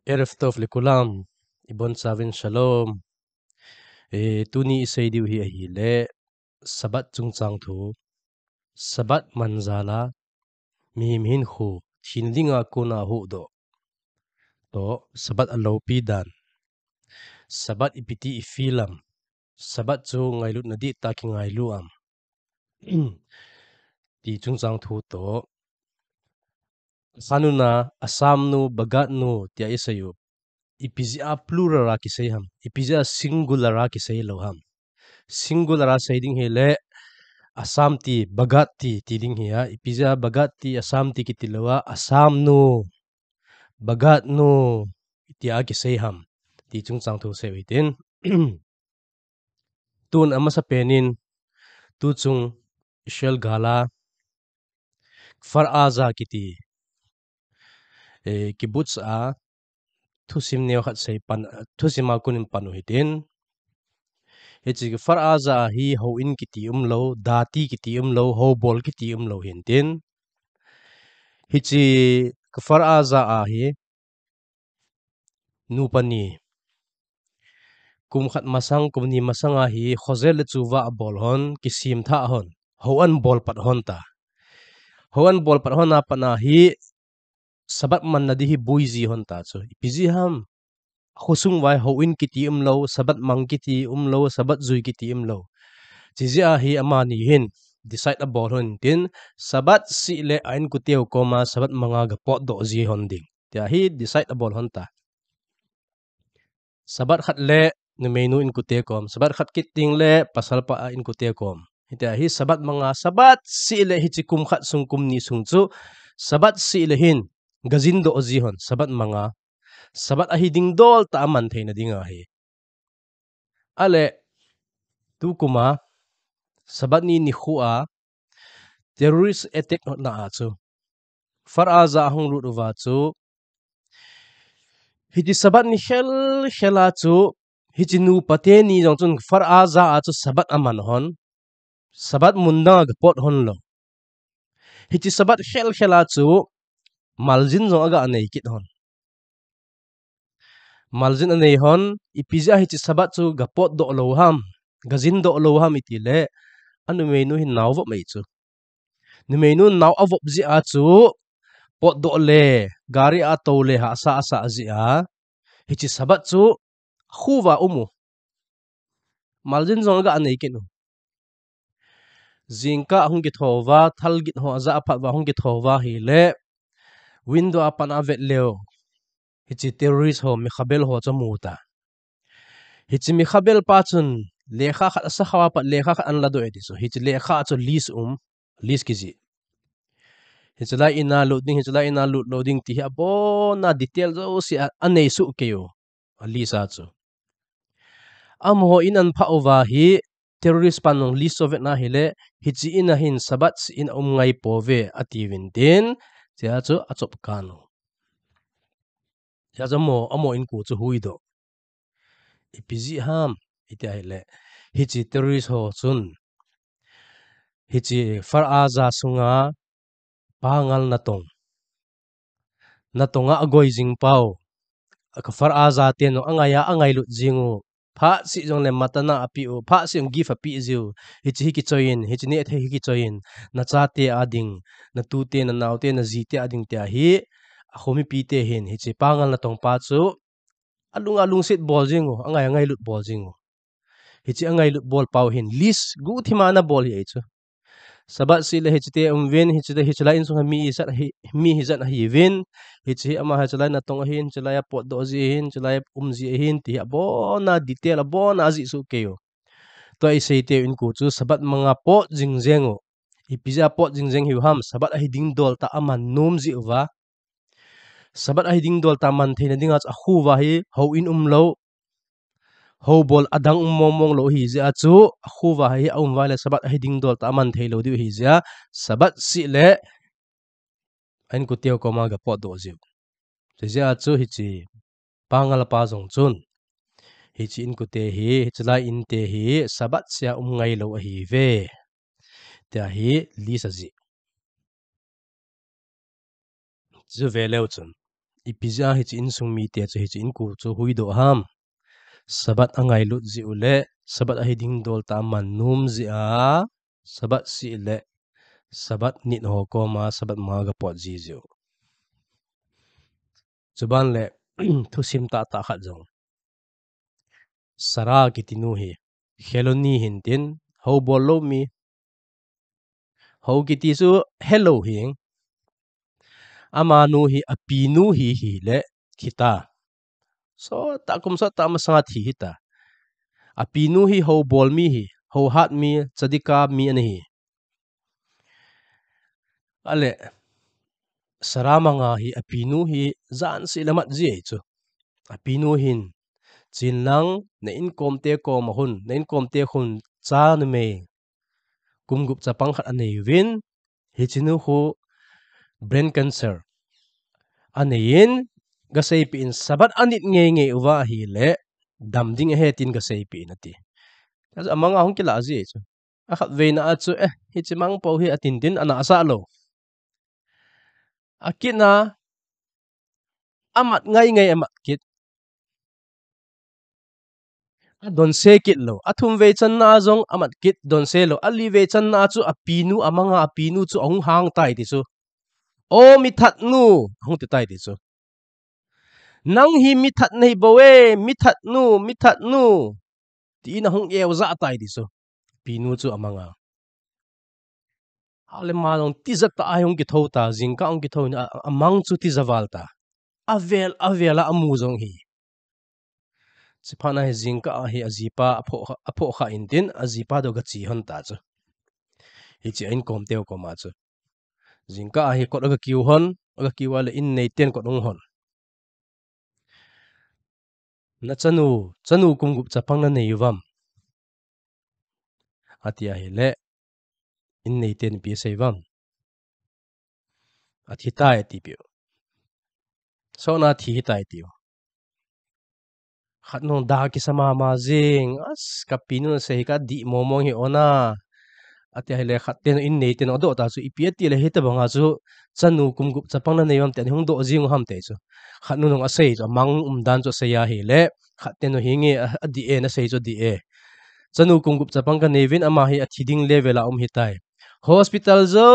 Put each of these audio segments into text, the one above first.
Erev Tov likulam, ibon savin shalom. Tuni isay diw hi ahile, sabat chung chang thu, sabat manzala, mihimhin khu, thinlinga kuna hu do. To, sabat alopi dan, sabat ipiti ifilam, sabat chu ngailut na di taki ngailuam. Ti chung chang thu to, sanuna asamnu bagatnu tia isayup. Ipizia plural kisay ham, ipizia singular kisay loham. Singular say ding hele asam ti bagat ti ding hiya ipizia bagat ti asam ti kitilawa asam no bagat no iti kisay ham ti chung chang thu say witin. Tun ama sa penin tu chung Ishel gala faraza kiti kibbutz a thusim neo khat say pan thusima kunin panuhitin. Hiti faraza hi ho in kiti umlo dati kiti umlo ho bol kiti umlo hintin. Hiti faraza hi nupani kum khat masang kumni masang hi khozel chuwa bol hon kisim tha hon hoan bol pat hon ta hoan bol pat hon apana hi sabat man na di hi buizi hon ta so ipizi ham khusung wai ho in kiti umlo sabat mang kiti umlo sabat zui kiti umlo jizia hi amani hin decide a bol hon tin sabat si le ain kuteu koma sabat manga ga pot do zi hon ding tia hi decide a bol hon ta sabat khat le numenu in kutekom sabat khat kiting le pasal pa in kutekom ita hi sabat mga sabat si le hi chikum khat sungkum ni sungchu sabat si le hin gazin do ozihon sabat mga sabat ahiding dol ta aman theina dinga hi ale tu kuma sabat ni khua terrorist attack na achu faraza hong lu wa chu hiti sabat ni khela chu hiti nu pateni jong chun faraza achu sabat aman hon sabat munda ga pot hon lo hiti sabat khela chu maljin jong aga anei kit hon maljin anei hon ipizia hiti sabat chu ga pot do lo ham gazin do lo ham itile anu menu hin naw vo mai chu nu menu naw avop ji a chu pot do le gari a to le ha sa asa ji a hiti sabat chu khuwa umu maljin jong aga anei kit zingka hong git howa thal git ho za aphat wa hong git howa hi le window apan avet leo hichi terrorist ho mikhabel ho chamuta hichi mikhabel pa chun lekha khat asa khawa pat lekha khat an lado edi so hichi lekha chu list kiji hichla ina loading ti abo na detail zo si anei su keyo lisa chu amho in an pha over hi terrorist panong list of na hele hichi ina hin sabat in ngai pove ativin din tia chu achop kano ya jamo amo in ku chu huido ipiji ham ita hele hichi terrorist ho chun hichi faraza sunga pangal natonga agoi jing pau aka faraza teno angai lut jingu pha si jong le matana api u pha si jong give api jiu hichi hiki choin hichi ne the hiki choin na cha te ading na tu te na naw te na ji te ading te hi khomi pi te hin hichi pangal na tong pa chu alung sit ball jingu angai lut ball jingu hichi angai lut ball pau hin list gu thimana ball hi chu sabat si le hichi te umwin hichi de hichi la in sung mi hizat hi win hichi ama ha chalai na tong hin chalai pot do ji hin chalai ji hin ti abo na detail abo na ji su keyo to ai sei te in ku chu sabat manga pot jingjengo ipija pot jingjeng hi ham sabat a hiding dol ta aman nom ji wa sabat a hiding dol ta man theina dinga a khu wa hi ho in umlo ho bol adang momong lo hi ja chu khuwa hi wa le sabat hiding dol ta man theilo di hi ja sabat si le ain ku teo ko ma ga pot do jiu je ja chu hi chi pangal pa jong chun hi chi in ku te hi chla in te hi sabat sia ngai lo hi ve ta hi li sa ji zu ve leo chun ipizia hi chi in sung mi te chu hi chi in ku chu hui do ham sabat angai lut zi ule sabat a hi ding dol ta man num zi a sabat si le sabat nit ho ko ma sabat ma ga pot zi zi chuban le thu sim ta ta khat jong sara ki tinu hi heloni hin tin ho bol lo mi ho ki ti su hello hing ama nu hi api nu hi le kita so ta kum sa ta ma sanga thi hi ta api nu hi ho bol mi hi ho hat mi chadika mi ani hi ale saramanga hi api nu hi zan si lamat ji chu api nu hin chin lang na in kom te ko ma hun na in kom te hun cha nu me kum gup chapang khat anei win hi chinu hu brain cancer anein ga sei pi in sabat anit nge uwa hi le dam ding he tin ga sei pi na ti as amanga hong kila ji chu a khat ve na a chu hi chimang po hi atin tin ana asa lo akina amat ngai amat kit don se kit lo athum ve chan na zong amat kit don se lo ali ve chan na chu apinu amanga apinu chu ong hang tai ti chu o mi that nu hong ti tai ti chu nang hi mi that nei bo we mi that nu ti na hong eo za tai ti chu pinu chu amanga ale ma long ti zak ta ayong ki tho ta jing ka ong ki tho na amang chu ti zawal ta avela amu zong hi chipana he jing ka hi azipa apho kha in tin azipa do ga chi hon ta chu hi chi in kom teo ko ma chu jing ka hi ko ga kiu hon ga kiwa le in nei ten ko dong hon na chanu kum gup chapang na nei wam atia hi le in nei ten pi sei wam athi tai ti pi so na thi tai ti khat nong da ki sama ma jing as kapinu sei ka di momong hi ona ate hele khatten in nei ten odo ta chu ipiat ti le heta banga chu chanu kum gup chapang na nei wam ten hong do jing ham te chu khatnu nong asei chu mang dan chu seya hi le khatten no hingi adi e na sei chu di e chanu kum gup chapang ka nevin ama hi athiding level a hi tai hospital zo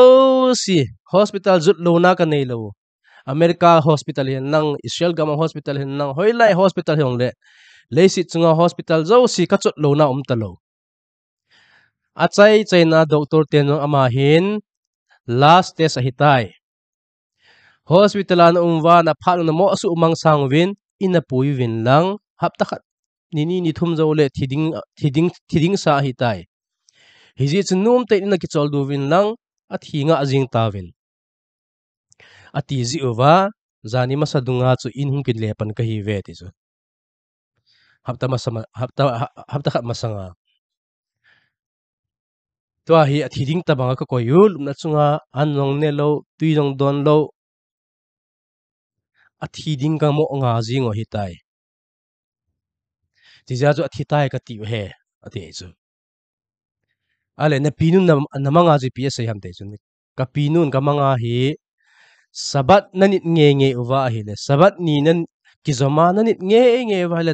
si hospital zut lo na ka nei lo america hospital hin nang israel gama hospital hin nang hoilai hospital hong le leisi chunga hospital zo si ka chut lo na ta lo achai chaina doctor teno ama hin last test a hitai hospital an umwa na phalu na mo asu umang sangwin ina pui win lang hapta khat nini ni thum zo le thiding sa hitai hiji chunum te ina ki chol du win lang athinga ajing tawin ati zi uwa zani masadunga chu in hung kin lepan ka hi ve ti chu hapta khat masanga to hi athiding ta banga ka koyul na chunga anong ne lo tuilong don lo athiding ka mo nga jingo hitai tija chu athitai ka ti he ati chu ale na pinun na manga ji ps ham te chu ka pinun ka manga hi sabat nanit nge uwa hi le sabat ni nan ki zoma nanit nge wa le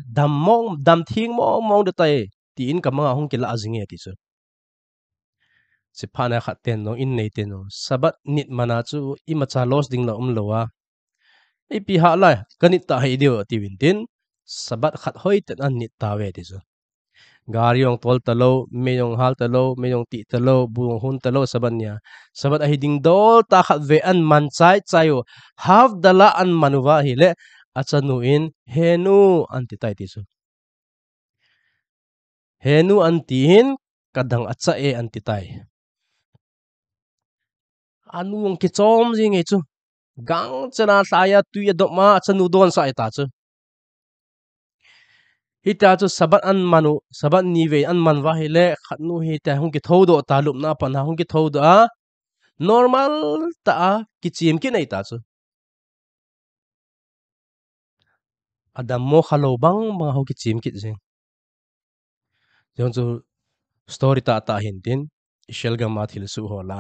dam thing mong de tai ti in ka manga hong ki la ajinge ti chu si phana khat ten no in nei ten no sabat nit mana chu i macha los ding la lowa ipi ha la kanit ta hai dio ti win tin sabat khat hoi ten an nit ta we ti chu garyong tol talo meyong hal talo meyong ti talo buong hun talo saban nya sabat a hiding dol ta khat ve an man chai chayo half dala an manuwa hi le achanu in henu anti tai ti chu henu anti in kadang acha e anti tai anu ki chom jing e chu gang chana hlaya tuya dok ma achanu don sa eta chu hita chu sabat an manu sabat ni ve an man wa hi le khatnu hi ta hung ki thodo ta lup na pan hung ki thodo a normal ta ki chim ki nei ta chu adam mo khalo bang ma ho ki chim ki jing jong chu story ta hin tin ishel ga ma thil su ho la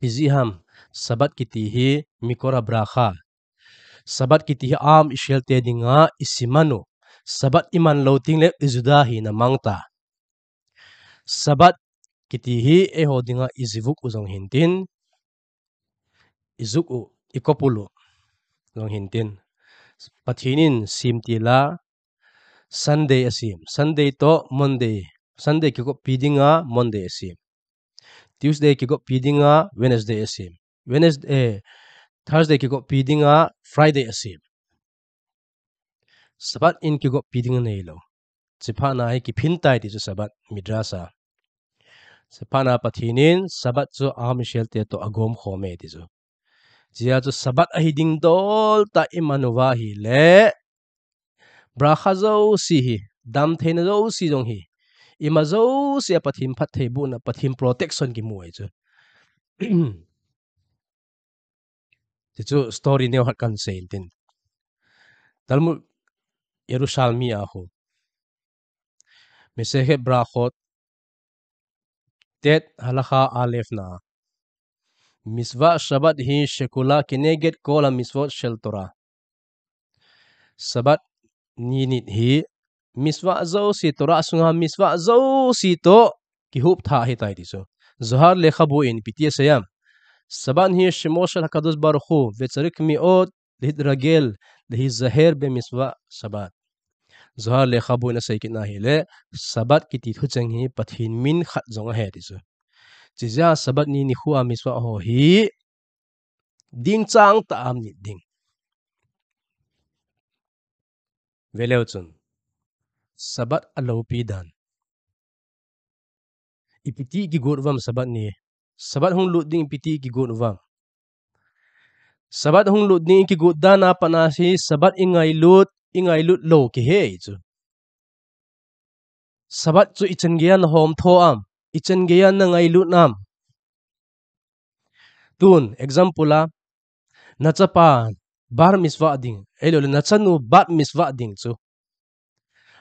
izi ham sabat ki ti hi mikora bra kha Sabat kiti am Israel te dinga isimano. Sabat iman loting le izudahi na mangta. Sabat kitihi eho dinga izivuk uzong hintin. Izuk u ikopulo uzong hintin. Pathinin simtila Sunday asim. Sunday to Monday. Sunday kiko pidinga Monday asim. Tuesday kiko pidinga Wednesday asim. Thursday kiko pidinga Friday asim. Sabat in kiko pidinga nailo. Sipana ay kipintay dito sabat midrasa. Sipana pathinin sabat zo amishel teto agom khome dito. Jia zo sabat ahiding dol ta imanuwahi le braha zo sihi dam thena zo si jong hi. Ima zo siya pathim pathebu na pathim protection ki muay zo. Dito story niyo hakan saintin. Talmud Yerushalmi aho. Mesehe brachot tet halakha alef na. Misva Shabbat hi shekula kineget kola misvot shel Torah. Sabat ninit hi misva zo si Torah sunga misva zo si to kihup tha hi tai diso. Zohar lekhabu in pitia sayam. Sabat hi shemo shel hakadosh baruch hu vetzarik miot lihidragel lehizaher be misva sabat. Zohar lekhabu na saykit na hele sabat kiti thuchang hi pathin min khat zonga he diso. Jizya sabat ni hua miswa ho hi ding chang ta am ni ding. Veleo chun. Sabat alo pidan. Ipiti ki godvam sabat ni. Sabat hung lut ding ipiti ki godvam. Sabat hung lut ding ki goddana panasi sabat ingay lut lo ki he chu. Sabat chu ichen gian hom tho am. Ichen gian na ngay lut nam. Tun example la nachapa bar miswa ding. Elo nachanu bat miswa ding chu.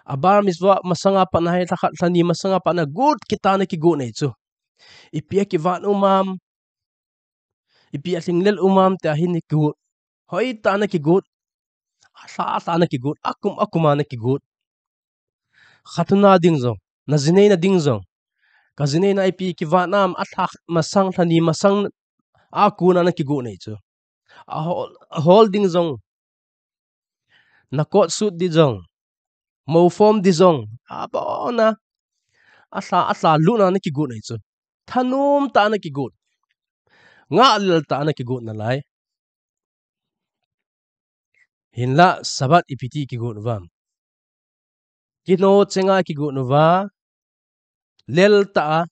Abar miswa masanga pa na takhat tani masanga pa na good kita na ki go na chu. Ipia ki van umam. Ipia singlel umam ta hin ki good. Hoi ta na ki good. Asa na ki good. Akuma na ki good. Khatuna ding zong. Na zinay na ding zong. Ka zinay na ipi ki van am atak masang tani masang akuna na ki go na chu. A hol ding zong. Na kot suit di zong. Mo form di zong. Aba na. Asa luna na ki good na chu. Thanum ta na ki good. Nga alil ta na ki good na lai. Hinla sabat ipiti ki good vam. Kino tsenga ki good va. Lel ta.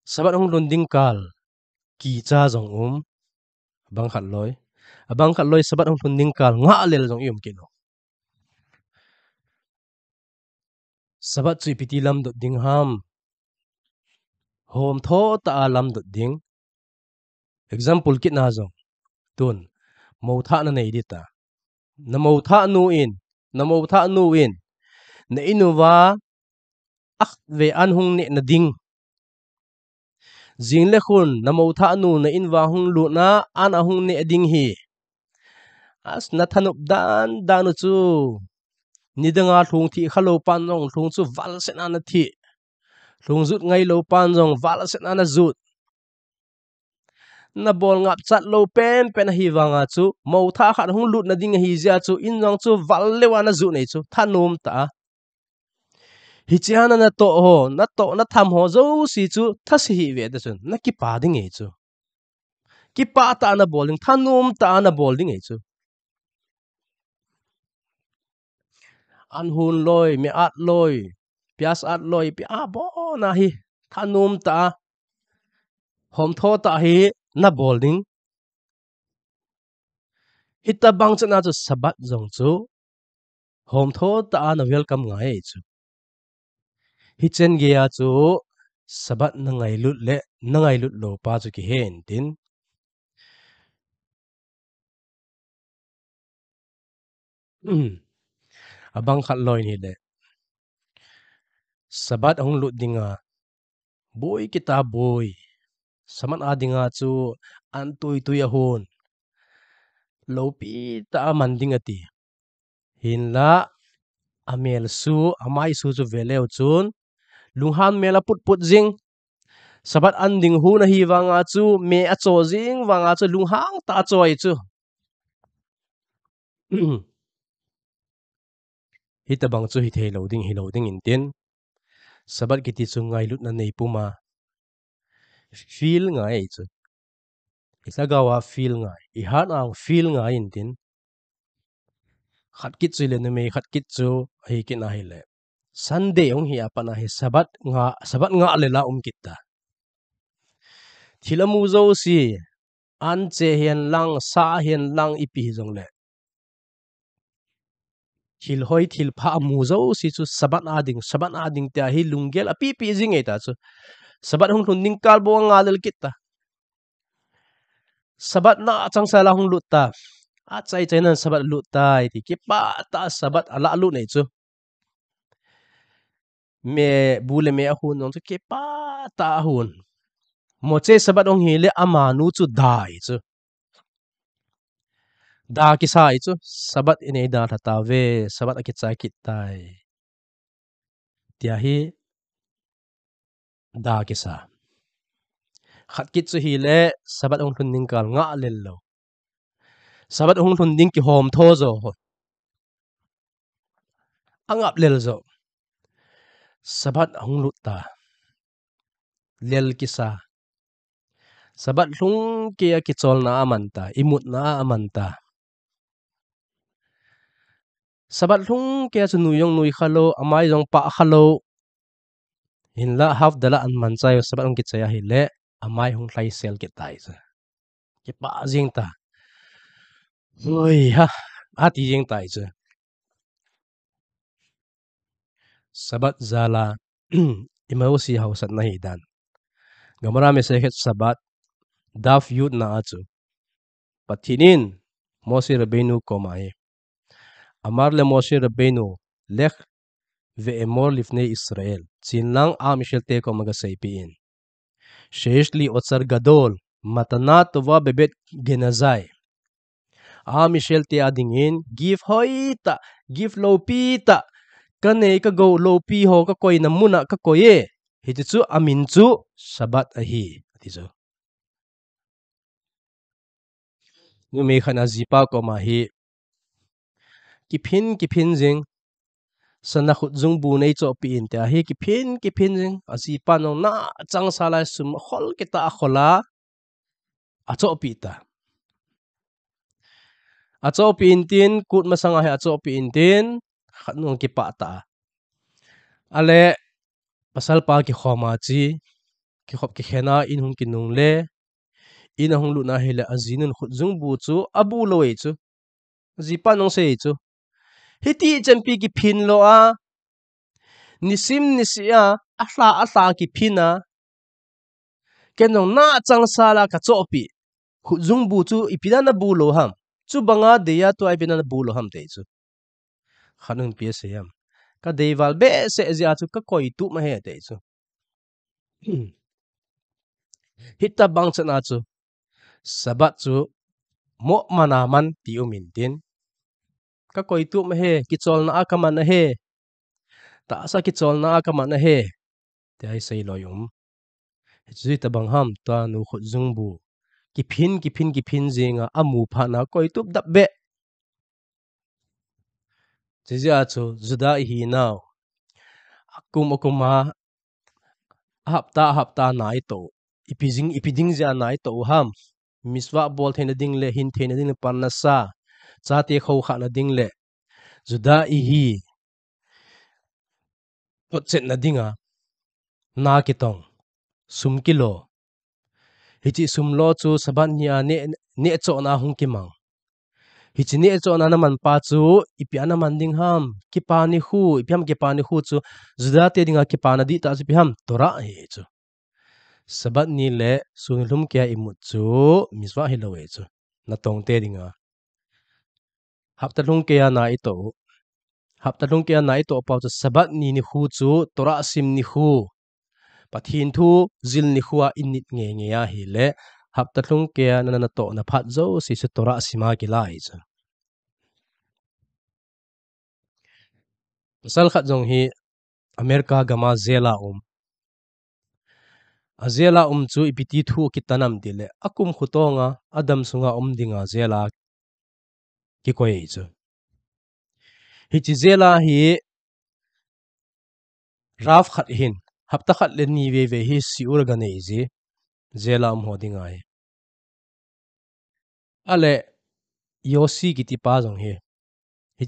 Sabat hong lunding kal. Ki cha zong Abang khatloy. Abang khatloy sabat hong lunding kal. Nga alil zong kino. Sabat su ipiti lam dot ding ham. Hom tho ta lam dot ding. Example kit na zong. Tun. Mau tha na naidita. Na mau tha nu in. Na mau tha nu in. Na inuwa ak ve an hung ne na ding. Jing le khun na mau tha nu na inwa hung lu na an a hung ne ding hi. As na thanup dan danu chu. Nidanga thung thi khalo pan zong thung chu val sen an thi. Thung zut ngay lo pan zong val sen an zut. Na bol ngap chat lo pen hi wanga chu. Mau tha khat hung lut na ding hi zia chu. In zong chu val lewa na zut ne chu. Thanum ta. Hichiana na to ho. Na to na tham ho zo si chu. Thasi hi ve da chun. Na ki pa ding e chu. Ki pa ta na bowling. Thanum ta na bowling e chu. An hun loy. Me at loy. Pias at loy. Pia bo na hi. Thanum ta. Hom tho ta hi. Na bowling. Hita bang chan na chu sabat zong chu. Hom tho ta na welcome nga e chu. Hichen gea chu. Sabat na ngay lut le. Na ngay lut lo pa chu ki hen tin. Abang khat loy ni le. Sabat hong lut dinga. Boy kita boy. Saman adinga chu. An tuy ahon. lopi ta manding ati hinla amel su amai su chu veleu chun lunghan mela put jing sabat anding hu na hi wanga chu me a cho jing wanga chu lunghang ta choi chu hita bang chu hi thei loading in tin sabat kiti chu ngai lut na nei puma feel ngai chu isagawa feel ngai I han ang feel ngai in tin khat kit chu le na me khat kit chu hi kin na hi le Sunday ong hi apa na hi sabat nga le la kita thilamu zo si an che hian lang sa hian lang ipi jong le thil hoi thil pha mu zo si chu sabat ading ta hi lungel api pi jing eta chu sabat hung thun ning kal bo nga lel kita sabat na chang sala hung lutta a chai nan sabat lutta ti ki pa ta sabat ala lu nei chu me bule me hun nong chu ki pa ta hun mo che sabat ong hi le ama nu chu dai chu da ki sai chu sabat ine da thata ve sabat aki chai kit tai tia hi da ki sa khat kit chu hi le sabat ong thun ning kal nga lel lo sabat ong thun ding ki hom tho zo angap lel zo sabat ong lutta lel ki sa sabat lung ki ki chol na amanta imut na amanta sabat lung ke chu nuyong nui khalo amai jong pa khalo hinla half dala an man chai sabat ong ki chaya hi le amai hung hlai sel ki tai cha ki pa jing ta oi ha ati jing tai cha sabat zala imausi hausat na hi dan gamara me sekhet sabat daf yut na achu pathinin Mose Rabbeinu komai amar le Mose Rabbeinu lech ve emor lifnei Israel chinlang amishel te ko maga saipiin shesh li otsar gadol matana tova bebet genazai amishel te adingin give hoita give lopita kane ka go lopi ho ka koi namuna ka koye hitichu amin chu sabat ahi atichu numi khana zipa ko mahi kiphin jing sana khut zung bu nei cho pi in ta hi kiphin jing azipa no na chang sala sum khol kita khola a cho pi ta a cho pi in tin kut masanga he a cho pi in tin khatnong ki pa ta ale pasal pa ki khoma chi ki khop ki khena in hung kinung le in hung lu na hele azinun khut zung bu chu abu loi chu zipa nong se chu hiti champi ki phin lo a nisim nisia ahla ki phina kenong na chang sala ka chopi khut zung bu chu ipina na bu lo ham chu banga deya to ipina na bu lo ham te chu khanung pi se yam ka deiwal be se zia chu ka koi tu ma he te chu hitta bang chana chu sabat chu mo manaman ti umin tin ka koi tu ma he ki chol na ka man he ta sa ki chol na ka man he te ai sei loyum zui ta bang ham ta nu khut zung bu ki phin zinga amu pha na koi tup dap be zia chu zuda hi now akuma hapta nai to ipiding zia nai to ham miswa bol thena ding le hin thena ding panna sa cha te khau kha na ding le zuda hi pot set na dinga na kitong sum kilo hichi sum lo chu saban nia ne cho na hung kimang hichi ne cho na man pa chu ipiana manding ham kipani hu ipiam kipani hu chu zuda te dinga kipana di ta chu piham tora he chu sabat ni le sunlum kya imut chu miswa hilowe chu na tong te dinga haptalung kya na ito haptalung kya na ito pa chu sabat ni hu chu tora sim ni hu pathin thu zil ni huwa init nge ya hi le hap tatlung kea na to na phat zo si se tora sima kilai cha pasal khat jong hi Amerika gama zela azela chu ipiti thu kitanam dile akum khutonga adam sunga dinga zela ki koi chu hi chi zela hi raf khat hin hapta khat le ni ve hi siur ga nei ji zela hodinga ai ale yosi ki ti pa jong hi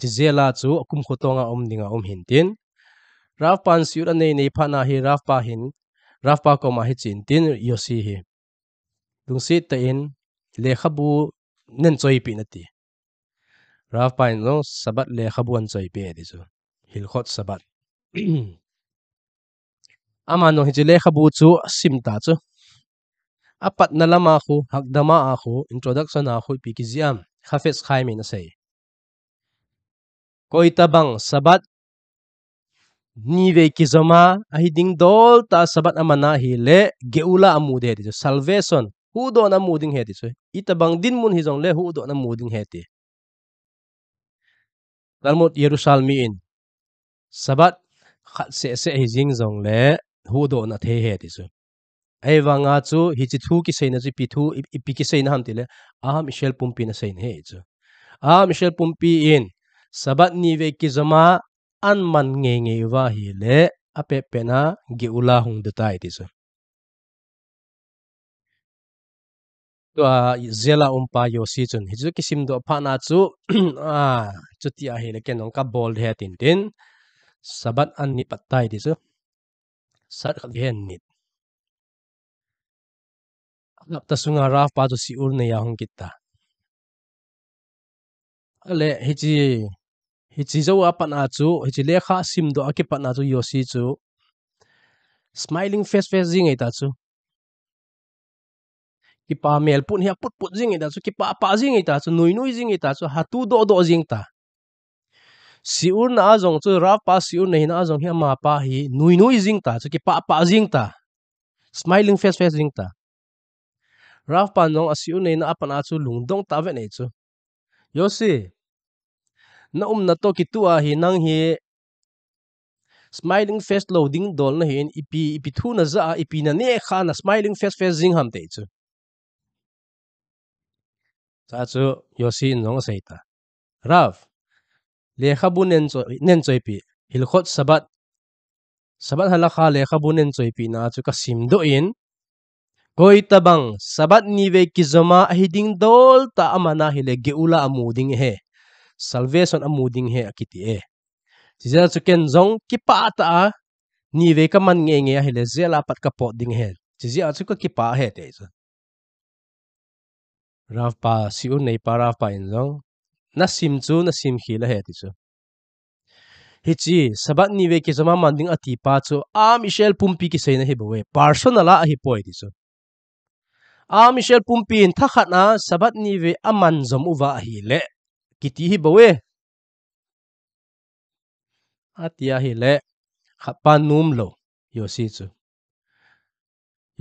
chi zela chu akum khutonga dinga hin tin raf pan siur anei nei phana hi raf pa hin raf pa ko ma hi chin tin yosi hi lungsi ta in le khabu nen choi pi na ti raf pa in no sabat le khabu an choi pe di chu hil khot sabat ama no hi le khabu chu sim ta chu apat na lama khu hakdama a khu introduction a khu pi ki ziam khafes khai me na sei koi tabang sabat ni ve ki zoma ahiding dol ta sabat amana hi le geula amu de di salvation hu do na mu ding he ti chu itabang din mun hi jong le hu do na mu ding he ti Talmud Jerusalmi in sabat khat se hi jing jong le hu do na the he ti chu ai wanga chu hi chi thu ki sei na chi pi thu ipi ki sei na ham ti le a Michel Pumpi na sei he chu a Michel Pumpi in sabat ni ve ki zoma an man nge wa hi le ape pena geula hung de tai ti chu to zela pa yosi chun hi chu kisim do pha na chu a chuti a he le kenong ka bol he tin tin sabat an ni pattai ti chu sat khat hen ni lap ta sunga raf pa chu si ur ne ya hung kitta ale hi chi zo apan a chu hi chi lekha sim do akipan a chu yosi chu smiling face jing ai ta chu ki pa mel pun hi put jing ai ta chu ki pa jing ai ta chu nui jing ai ta chu hatu do jing ta siur na azong chu raf pa siur nei na azong hi ma pa hi nui jing ta chu ki pa jing ta smiling face jing ta raf pa nong asiur nei na apan a chu lungdong ta ve nei chu yosi na na to ki tu a hi nang hi smiling face loading dol na hin ipi thu na za ipi na ne kha na smiling face jing ham te chu cha chu yosi nong sei ta raf le khabu nen choi pi hil khot sabat halakha le khabu nen choi pi na chu ka sim do in koi tabang sabat ni ve ki zoma ahiding dol ta amana hile geula amuding he salvation amuding he akiti e tizela chu ken zong ki pa ta ni ve ka man nge hile zela pat ka pot ding he tizia chu ka ki pa he te chu raf pa siu nei pa raf pa in zong na sim chu na sim khi la he ti chu hi chi sabat ni ve ki zoma manding ati pa chu a Michel Pumpi ki sei na hi bowe personal a hi poi ti chu a Michel Pumpi in thakhat na sabat ni ve aman zom uwa hi le kiti hi bowe atia hi le khapa num lo yosi chu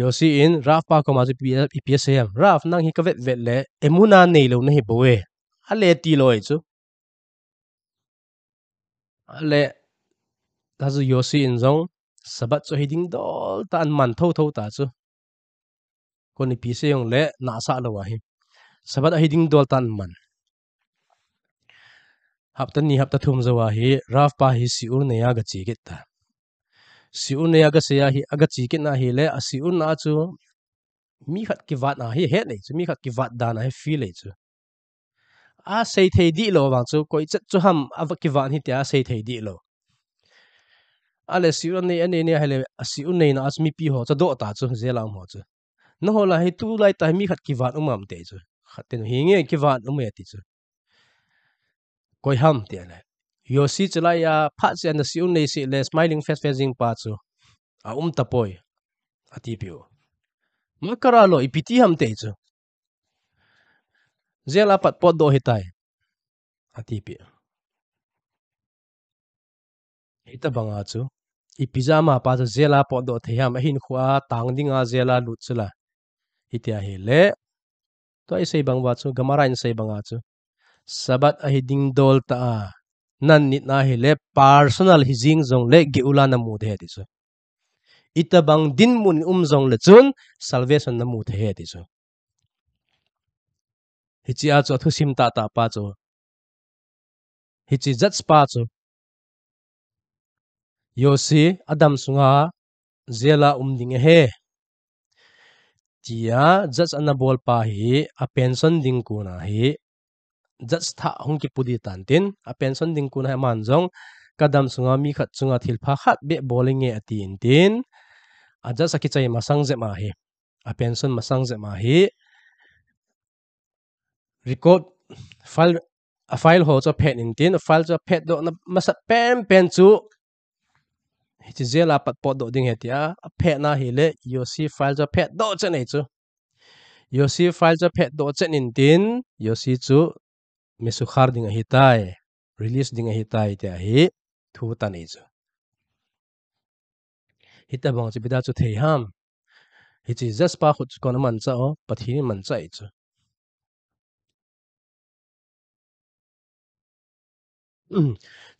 yosi in raf pa ko ma chu pi sem raf nang hi ka vet le emuna nei lo na hi bowe a le ti loi chu a le ta zu yosi in zong sabat chu hiding dol ta an man tho ta chu kon pi se yong le na sa lo wa hi sabat hiding dol tan man hapta thum zawa hi raf pa hi siur ne ya ga chi get ta siur ne ya ga se ya hi aga chi get na hi le a siur na chu mi khat ki wat na hi he nei chu mi khat ki wat da na hi feel le chu a sei thei di lo wang chu koi chat chu ham ava ki wan hi tia sei thei di lo ale siur ne ane ne hele a siur ne na asmi pi ho cha do ta chu zelam ho chu no hola hi tu lai ta mi khat ki wat umam te chu khaten hi nge ki wat um ya ti chu koi ham ti ale yosi chala ya pha chen na siu nei si le smiling face jing pa chu a tapoi ati piu makara lo ipiti ham te chu zela pat pot do hitai ati pi ita banga chu ipijama pa chu zela pot do the ham hin khwa tang dinga zela lu chula itia hi le to ay say bang watsu gamarain say bang atsu sabat ahiding dol ta a nan nit na hele personal hizing zong le giula na mu the ti so itabang din mun zong le chun salvation na mu the ti so hichi a chu thu sim ta ta pa chu hichi jats pa chu yosi adam sunga zela ding he tia jats anabol pa hi a pension ding ku na hi jats tha hong ki pudi tan tin a pension ding ku na man jong kadam sunga mi khat chunga thil pha khat be bowling e atin tin a jats a ki chai masang je ma hi a pension masang je ma hi record file a file ho cho phet in tin a file cho phet do na masa pen chu hi chi zela pat pot do ding hetia a phet na hi le yo si file cho phet do chen nei chu yo si file cho phet do chen in tin yo si chu misu khar ding hi tai release ding hi tai tia hi thu ta nei chu hita bang chi bida chu thei ham hi chi just pa khut kon man cha o pathi man cha chu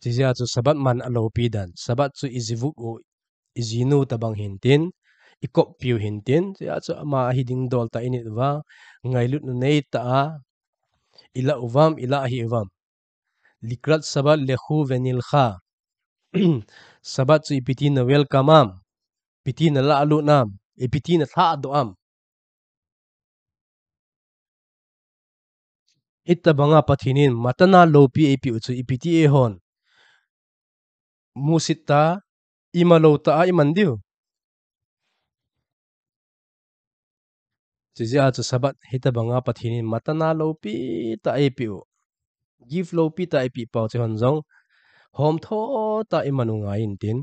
chỉ ra chu sabat man alo pi dan sabat chu izivuk o izinu tabang hintin ikop piu hintin ya chu ama hiding dol ta init wa ngailut nu nei ta ila uvam ila hi uvam likrat sabat lekhu venil kha sabat chu ipiti na welcome am piti na la alu nam ipiti na tha do am itta banga pathinin matana lopi api chu ipiti e hon musita imalota a imandiu Sisi aja sabat hita banga pathinin matana lopi ta api give lopi ta api pau che honjong hom tho ta imanu nga in tin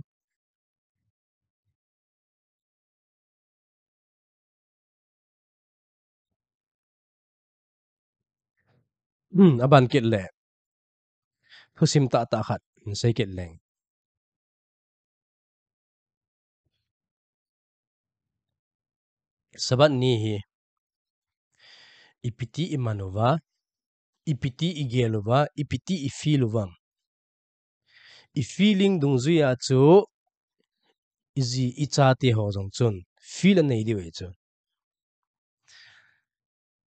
aban kit le phusim ta ta khat sei kit leng sabat ni hi ipiti imanuwa ipiti igeluwa ipiti ifiluwam ifeeling dungzuya chu izi ichate ho jong chun feel nei di we chu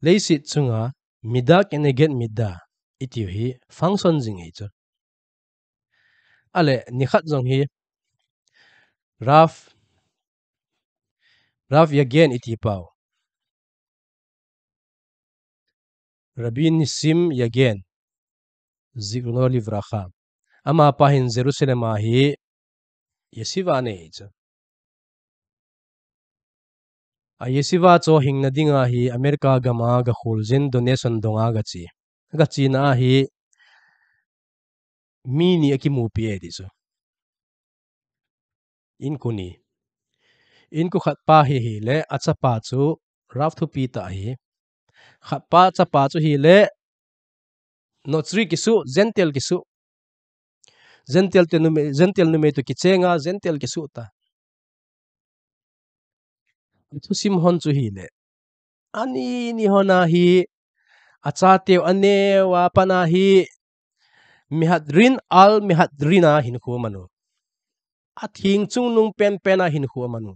leisit chunga mida kene get mida iti hi function jing ei chu ale ni khat jong hi raf again iti pau rabin sim again zikruno livracha ama pahin jerusalem a hi yesiva nei chu a yesiva cho hingna dinga hi america gama ga khulzin donation donga ga chi na hi mi ni akimu pi e di chu in kuni in ku khat pa hi le acha pa chu raf thu pi ta hi khat pa cha pa chu hi le nochri kisu zentel kisu zentel nume to kichenga zentel kisu ta thu sim hon chu hi le ani ni hona hi acha teu ane wa pana hi mihadrin al mihadrina hin khu manu a thing chung nung pen pena hin khu manu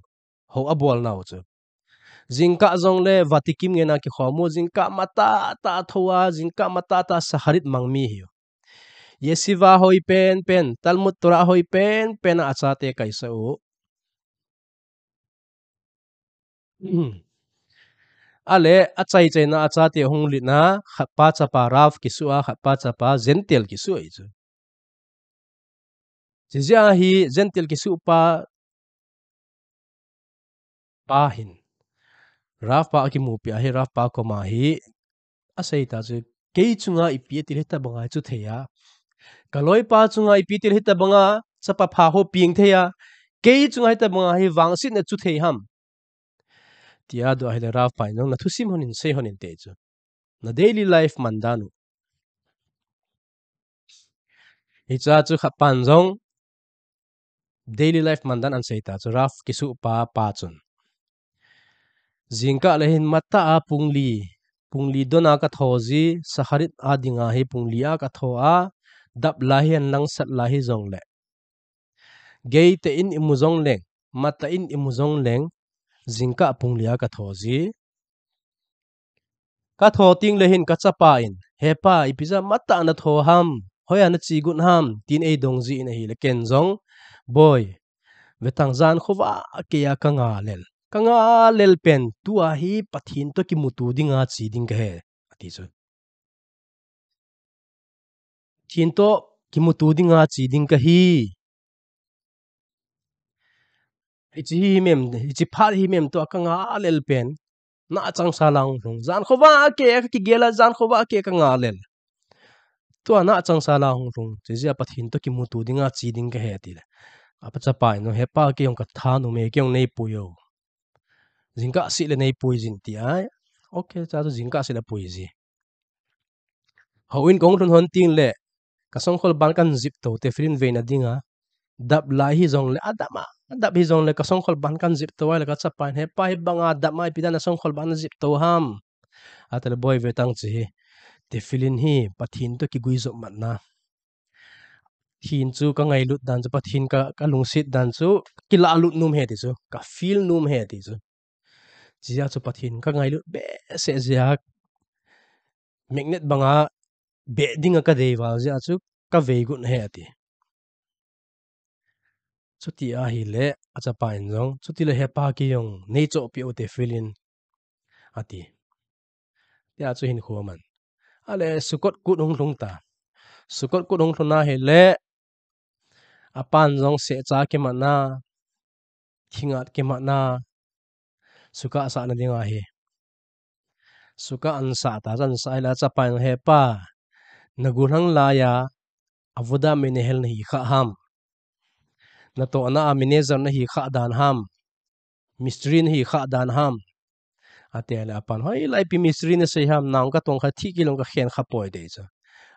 ho abol naw chu jingka zong le vatikim ngena ki khomu jingka mata ta thowa jingka mata ta saharit mangmi hi yesiva hoi pen talmud torah hoi pen achate kaisa u ale achai chaina achate hongli na khapa chapa raf kisua khapa chapa zentel kisu ai chu jizia hi zentel kisu pa hin raf pa ki mu pi a hi raf pa ko ma hi asai ta chu ke chunga ipi ti heta banga chu theya kaloi pa chunga ipi ti heta banga chapa pha ho ping theya ke chunga heta banga hi wangsit na chu thei ham tia do hi raf pa nong na thusim honin se honin te chu na daily life mandanu hi cha chu khapan jong daily life mandan an seita chu raf kisu pa chun jingka lehin mata a pungli pungli dona ka thozi sakharit adinga hi punglia ka thoa dap lahi an lang sat lahi zong le gei te in imuzong leng mata in imuzong leng zingka punglia ka thozi ka tho ting le hin ka chapa in hepa ipiza mata na tho ham hoya na chi gun ham tin ei dong zi na hi le ken zong boy vetang zan khowa ke ya ka nga lel pen tua hi pathin to ki mutu dinga chi ding ka he ati chu thin to ki mutu dinga chi ding ka hi ichi hi mem ichi phar hi mem to ka nga lel pen na chang salang thong zan khowa ke ki gela zan khowa ke ka nga lel tua na chang salang thong che zia pathin to ki mutu dinga chi ding ka he ati le apa cha pai no hepa ke yong ka tha nu me ke yong nei puyo jingka si le nei pui jin ti ai okay cha to jingka si le pui ji hawin kong thon hon ting le ka song khol ban kan zip to te frin ve na dinga dap lai hi zong le adama dap hi zong le ka song khol ban kan zip to le ka cha pai he pai banga dap mai pidana song khol ban zip to ham atal boy ve tang chi te filin hi pathin to ki gui zo mat na thin chu ka ngai lut dan chu pathin ka lungsit dan chu ki la lut num he ti chu ka feel num he ti chu chia chu pathin ka ngai lut be se zia magnet banga be dinga ka dei wal zia chu ka ve gun he ati chuti a hi le acha pa in jong chuti le hepa ki yong nei cho pi o te filin ati ya chu hin khuaman ale sukot kut hung hlung ta sukot kut hung hluna he le apan jong se cha ke mana thingat ke mana suka sa na dinga hi suka an sa ta jan sai la cha pa he pa nagunang la ya avoda menehel na hi kha ham na to na a manager na hi kha dan ham mistri na hi kha dan ham ate ala pan hoi lai pi mistri na sei ham naung ka tong kha thi kilong ka khen kha poi de cha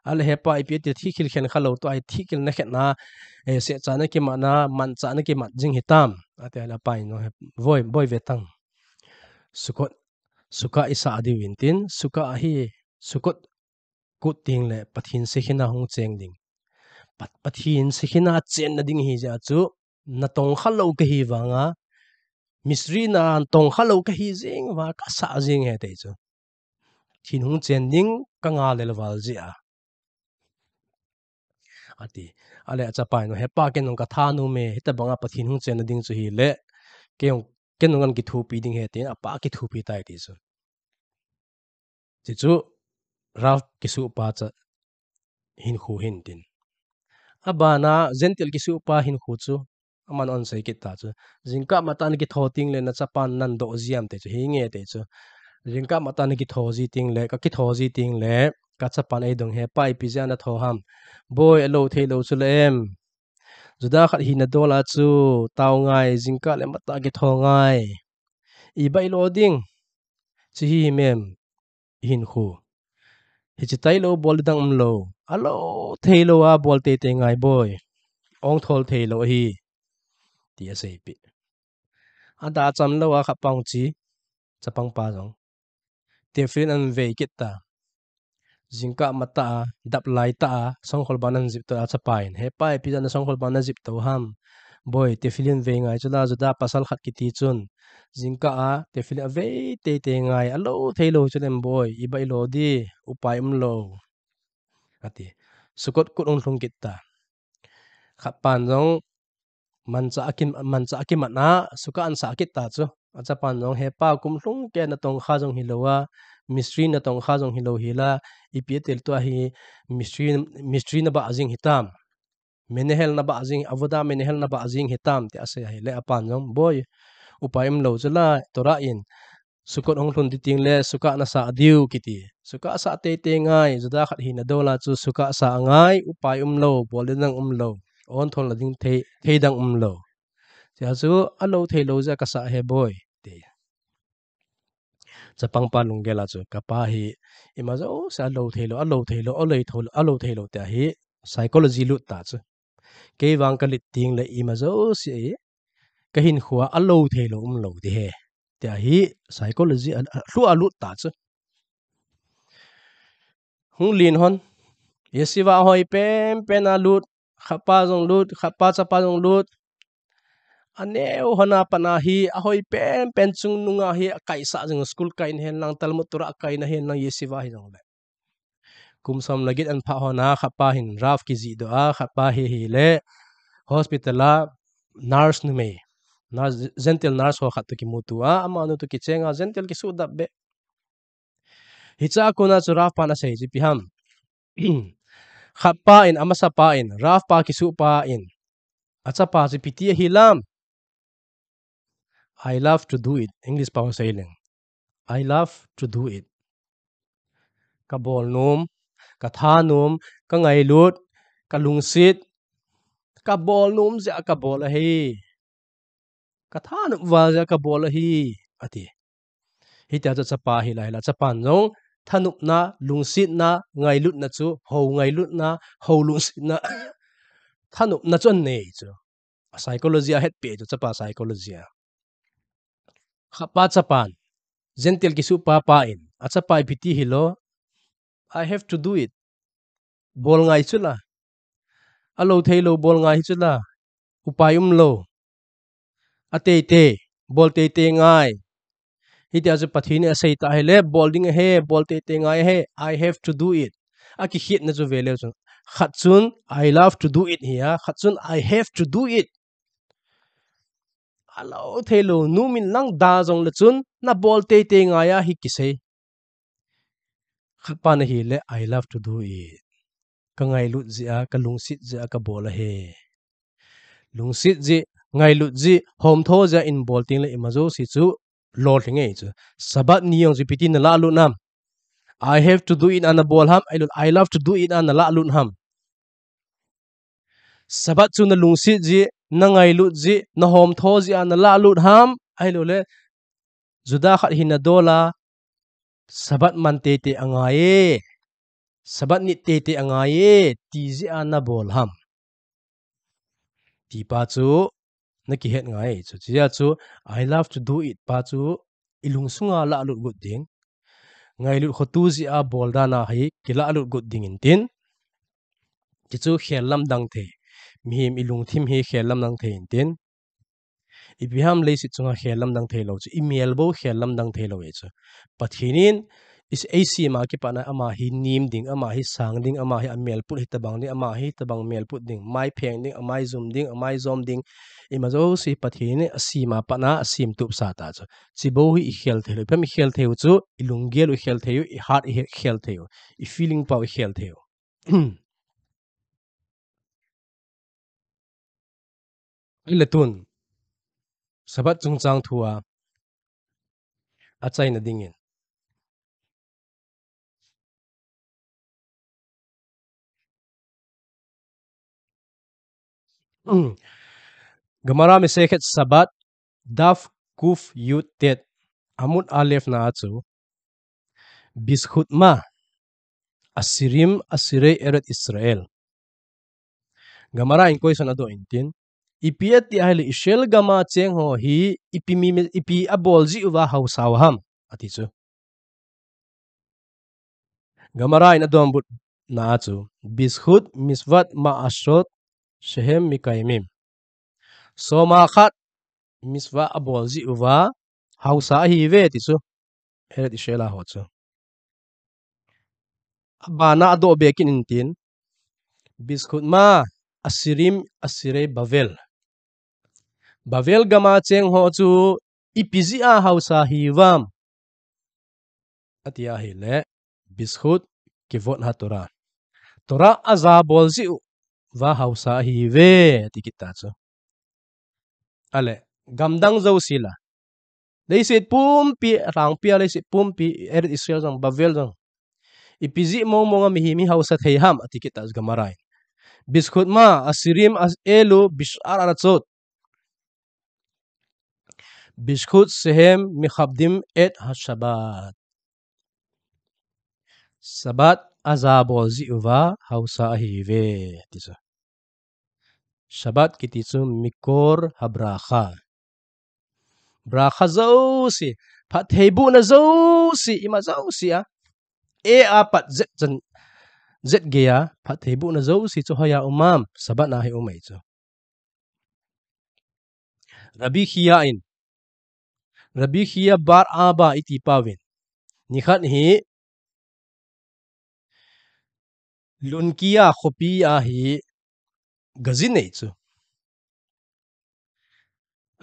ale he pa ipi te thi kil khen kha lo to ai thi kil na khet na e se cha na ki ma na man cha na ki mat jing hitam ate ala pai no voi boy vetang sukot suka isa adi wintin suka hi sukot kut ting le pathin se khina hong cheng ding pathin se khina chen na ding hi ja chu na tong khalo ka hi wanga misri na tong khalo ka hi jing wa ka sa jing he te chu thin hung chen ding ka nga le wal ji a ati ale acha pai no hepa ke nong ka tha nu me hita banga pathin hung chen na ding chu hi le ke yong ke nong an ki thu pi ding he te apa ki thu pi tai ti chu chi chu raf ki su pa cha hin khu hin tin abana gentle ki su pa hin khu chu aman on sai ki ta chu jingka matan ki thoting le na chapan nan do ziam te chu hi nge te chu jingka matan ki thoji ting le ka ki thoji ting le ka chapan ei dong he pai pi jana tho ham boy alo thelo chu le em juda khat hi na dola chu taw ngai jingka le mata ki tho ngai i bai lo ding chi hi mem hin khu hi chi tai lo bol dang lo alo thelo a bol te te ngai boy ong thol thelo hi ti a sei pi ada cham lo a kha pang chi chapang pa jong te fin an ve kit ta jingka mata dap lai ta song khol banan zip ta chapain he pai pi na song khol banan zip to ham boy te filin ve ngai chula juda pasal khat ki ti chun jingka a te fil a ve te te ngai alo thelo chulem boy i bai lo di upai lo ati sukot kut ong thung kit ta khat pan jong mancha akim na suka an sa kit ta chu acha pan jong he pa kum hlung ke na tong kha jong hilowa mistri na tong kha jong hilo hila ipitel to hi mistri na ba ajing hitam menehel na ba ajing avoda menehel na ba ajing hitam te ase hi le apan jong boy upaim lo chula tora in sukot ong thun ting le suka na sa diu kiti suka sa te te ngai juda khat hi na dola chu suka sa ngai upai lo bolenang lo on thol la ding thei dang lo cha chu alo thei lo ja ka sa he boy te chapang pa lunggela chu ka pa hi ima zo sa alo thei lo ta hi psychology lu ta chu ke wang ka lit ting le ima zo si ka hin khuwa alo thei lo lo ti he ta hi psychology hlu alu ta chu hung lin hon yesiwa hoi pen a lut khapa jong lut khapa chapa jong lut aneu hana panahi ahoi pen chung nunga hi kaisa jong school kain hen lang talmud tura kain hen lang yesiwa hi jong le kumsam lagit an pha hona khapa hin raf ki ji do a khapa hi le hospital a nurse nu me nurse gentle nurse ho khat ki mutu a ama nu tu ki chenga gentle ki su dab be hicha kuna chu raf pa na sei ji pi ham khapa in amasa pa in raf pa ki su pa in acha pa ji piti hilam I love to do it English pa sailing I love to do it ka bol num ka tha num ka ngai lut ka lungsit ka bol num ja ka bol hi ka tha num wa ja ka bol hi ati hi ta cha pa hi lai la cha pan jong thanup na lungsit na ngai lut na chu ho ngai lut na ho lungsit na thanup na chon nei chu psychology a het pe chu cha pa psychology a khapa cha pan gentle ki su pa pa in acha pa piti hilo I have to do it bol ngai chu la alo thei lo bol ngai chu la upayum lo ate te bol te ngai hiti azu pathini asai ta hele bolding he bol te ngai he I have to do it aki hit na chu vele chu khatchun I love to do it here khatchun I have to do it alo thelo numin lang da jong le chun na bol te ngai a hi ki sei khapa na hi le I love to do it ka ngai lut ji a ka lungsit ji a ka bol he lungsit ji ngai lut ji hom tho ja in bol ting le imazo si chu lord nge chu sabat niyong ji piti na la lu nam I have to do it an a bol ham I love to do it an a la lu ham sabat chu na lungsit ji na ngai lut ji na hom tho ji an a la lu ham ai lo le juda khat hin na dola sabat man te angaye sabat ni te angaye ti ji an a bol ham ti pa chu na ki het ngai chu chia chu I love to do it pa chu ilung sunga la lut gut ding ngai lut khotu ji a bol da na hi kila lut gut ding in tin ti chu khel lam dang the mi him ilung thim hi khel lam dang the in tin ibiham le si chunga khel lam dang the lo chu email bo khel lam dang the lo e chu pathinin is AC ma ki pana ama hi nim ding ama hi sang ding ama hi amel put hi tabang ding ama hi tabang mel put ding mai pheng ding amai zoom ding amai zom ding imazo si pathini asima pana asim tup sa ta chu chibo hi khel thelo pem khel theu chu ilungel u khel theu I heart hi khel theu I feeling pow khel theu iletun sabat chungchang thua achai na dingin Gemara Mesechet Sabat Daf Kuf Yud Tet Amud Alef na achu Bishut ma Asirim Asirei Eret Israel Gemara in question ado intin ipiat ti ahli Ishel gama cheng ho hi ipi abolji uwa hausawham ati chu Gemara in adom but na achu Bishut Misvat ma Ashrot Shehem Mikaimim Soma khat miswa abolji uwa hausa hi ve ti chu Eret Ishela ho chu Bana ado bekin intin Bishut ma Asirim Asirei Bavel gama cheng ho chu ipizi a hausa hi wam atia hi le Bishut kivot ha Torah aza bolzi wa hausa hi ve tikita chu ale gamdang zo sila dei sit pumpi rang pia le sit pumpi Eret Israel jang Bavel jang ipizi mo nga mi hausa thei ham atikita gamarai Bishut ma Asirim as elu bishar arachot Bishut sehem mikhabdim et hashabat Sabat azabolzi uva hausa hive tisa Shabat kitisu mikor habracha bracha zausi pat hebu na zausi ima zausi a apat zet jan zet geya phat thebu na zo si chu hoya umam sabat na hi umai chu rabi khia bar aba iti pawin ni khat hi lunkia khopi a hi gazin nei chu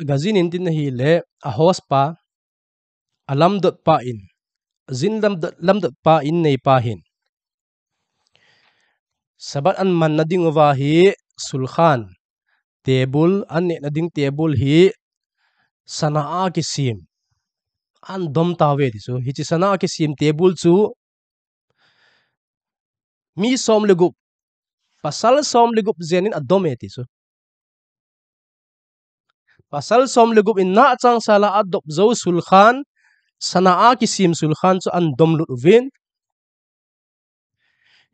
gazin in tin hi le a hospa alam dot pa in zin lam dot pa in nei pa hin sabat an man na ding wa hi sulkhan table an ne na ding table hi sanaa ki sim an dom tawe ti chu hi chi sanaa ki sim table chu mi som legup pasal som legup zenin adome ti chu pasal som legup in na chang sala adop zo sulkhan sanaa ki sim sulkhan chu an dom lut vin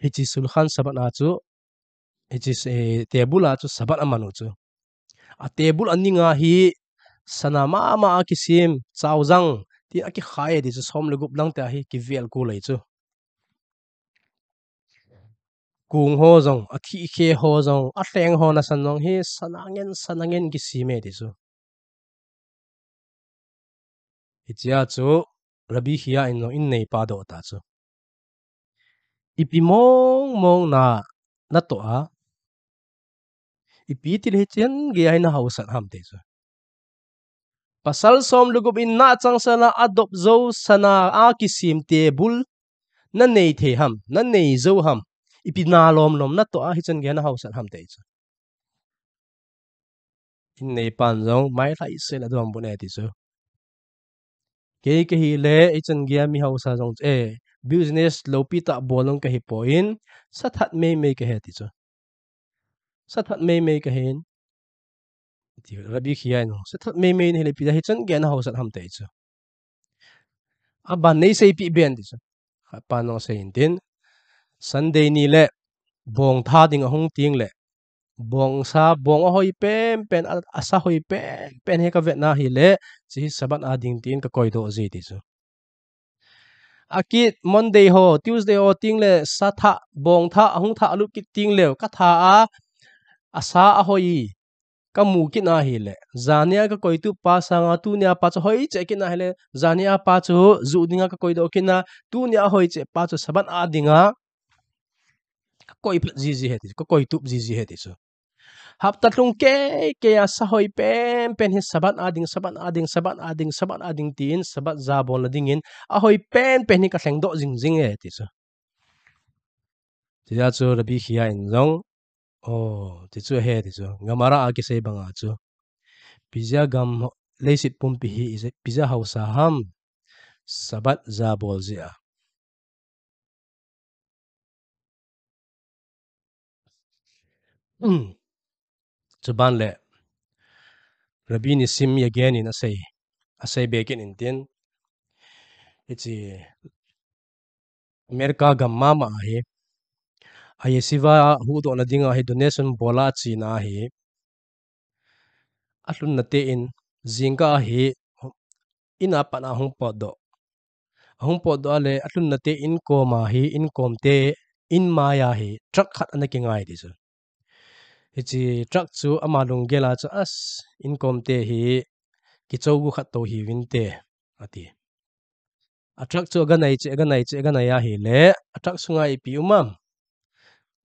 hi chi sulkhan sabat na chu hi chi table a chu sabat amanu chu a table aninga hi sanama ma ki sim chawjang ti aki khai di chu som legup lang ta hi ki vel ku lei chu kung ho zong a thi khe ho zong a hleng ho na san zong hi sanangen ki sime ti chu hi chia chu rabi khia in no in nei pa do ta chu ipi mong na to a ipi til hi chen ge ai na hausan ham te chu pasal som lugup in na chang sana adop zo sana a ki sim te bul na nei the ham na nei zo ham ipi na lom na to a hi chen ge na hausan ham te chu in nei pan zong mai lai se la dom bu ne ti chu ke hi le i chen ge mi hausa zong business lo pi ta bolong ka hi point sathat me ka he ti chu sathat me ka hen ti rabi khia no sathat me ni le pi da hi chen ge na hausan ham te chu aban nei sei pi ben ti chu pa no se in tin sunday ni le bong tha ding a hong ting le bong sa bong a hoi pen asa hoi pen he ka vet na hi le chi sabat a ding tin ka koi do ji ti chu akit monday ho tuesday ho ting le sa tha bong tha hong tha lu ki ting le ka tha a asa a hoi ka mu ki na hi le zania ka koi tu pa sanga tu nia pa chu hoi che ki na hi le zania pa chu zu dinga ka koi do ki na tu nia hoi che pa chu sabat a dinga ka koi plat ji he ti ka koi tup ji he ti chu hap tatlong ke ya sa hoi pen hi sabat ading tin sabat za bol na dingin a hoi pen hi ka thleng do jing e ti chu ti ya chu rabi khia in zong ti chu he ti chu ngamara a ki sei banga chu pizza gam leisit pum pi hi pizza hausa ham sabat za bol zia chuban le rabi ni sim again in asai bekin in tin ichi america gam mama hi ayesiva hu do na dinga hi donation bola chi na hi atlun na te in zinga hi ina pa na hung pod do ale atlun na te in ko ma hi in kom te in maya hi truck khat na ki ngai di chu ichi truck chu ama lung gela chu as in kom te hi ki chogu khat to hi win te ati a truck chu ga nai ya hi le a truck sunga ipi umam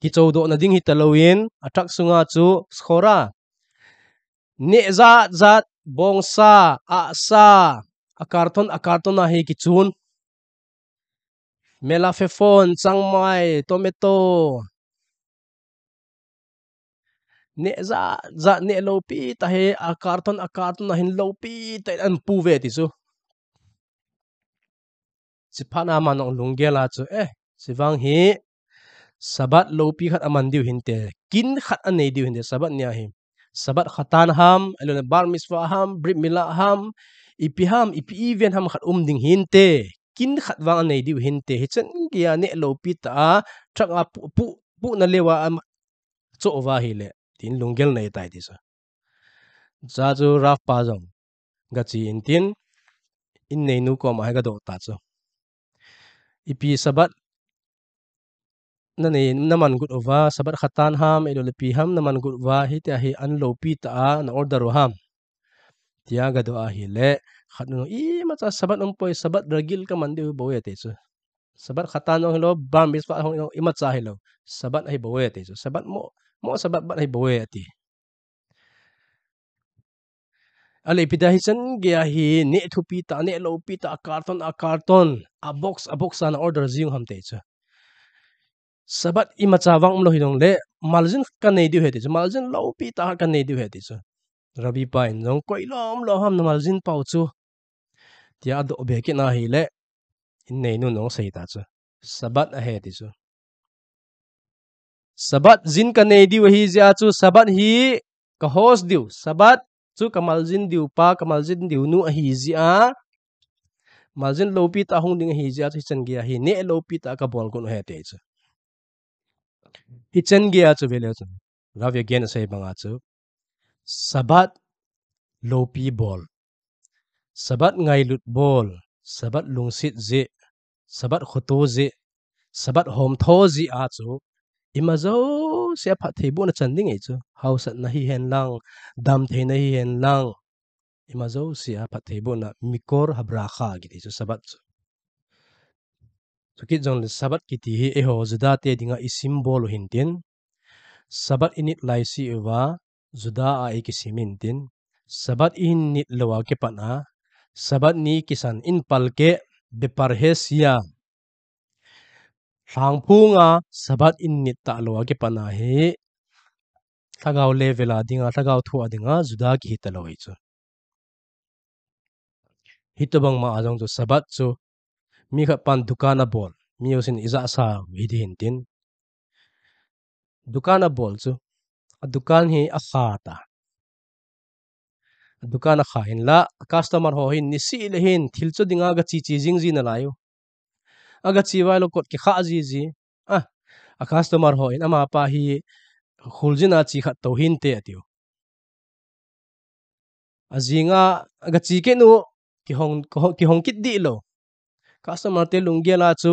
ki chodo na ding hi talowin a truck sunga chu skora ne zat bongsa a sa a karton na hi ki chun melafefon changmai tomato ne za ne lopi ta he a karton na hin lopi ta an pu ve ti chu si phana manong lunggela chu siwang hi sabat lopi khat aman diu hinte kin khat anei diu hinte sabat nia hi sabat khatan ham alone bar miswa ham brit mila ham ipi event ham khat ding hinte kin khat wang anei diu hinte hi chen kia ne lopi ta thak a pu na lewa am cho wa hi le tin lunggel nei tai ti sa za chu raf pa jong ga chi in tin in nei nu ko ma ga do ta chu ipi sabat nani naman gut ova sabat khatan ham idolipi ham naman gut wa hi ta hi an lo pi ta a na order ham tiaga do a hi le khatno I macha sabat poi sabat ragil ka mandi boye te chu sabat khatan ong lo bam bis pa hong I macha hi lo sabat hi boye te chu sabat mo sabat bat hi boye ati ale pita hi chan ge hi ne thu pi ta ne lo pi ta a carton a box an order jing ham te chu sabat I macha wang lo hi dong le maljin ka nei du he te chu maljin lo pi ta ka nei du he te chu rabi pa in jong koi lom lo ham na maljin pau chu tia do be ki na hi le in nei nu nong sei ta chu sabat a he ti chu sabat jin ka nei diu hi ja chu sabat hi ka hos diu sabat chu kamal jin diu pa kamal jin diu nu a hi ji a maljin lo pi ta hong ding hi ja chu chen gi hi ne lo pi ta ka bol kun he te chu hi chen gi a chu vele chu ravi again sei banga chu sabat lo pi bol sabat ngai lut bol sabat lungsit ji sabat khoto ji sabat hom tho ji a chu imazo se pha thei bu na chan ding ei chu house na hi hen lang dam thei na hi hen lang imazo se pha thei bu na mikor habra kha gi chu sabat chu so ki jong le sabat ki ti hi e ho juda te dinga I symbol hin tin sabat init lai si wa juda a e ki simin tin sabat in nit lawa ke pana sabat ni kisan in palke be parhesia thangphunga sabat in nit ta lawa ke pana hi thagau levela dinga thagau thu adinga juda ki hitalo hi chu hitobang ma ajong chu sabat chu mi kha pan dukana bol mi osin iza sa vidhi hintin dukana bol chu a dukan hi a kha ta dukana kha hin la customer ho hin ni si le hin thil chu dinga ga chi chi jing ji na layo aga chi wa lo kot ki kha ji ji a customer ho in ama pa hi khuljina chi kha to hin te atiu azinga aga chi ke nu ki hong kit di lo customer te lunggela chu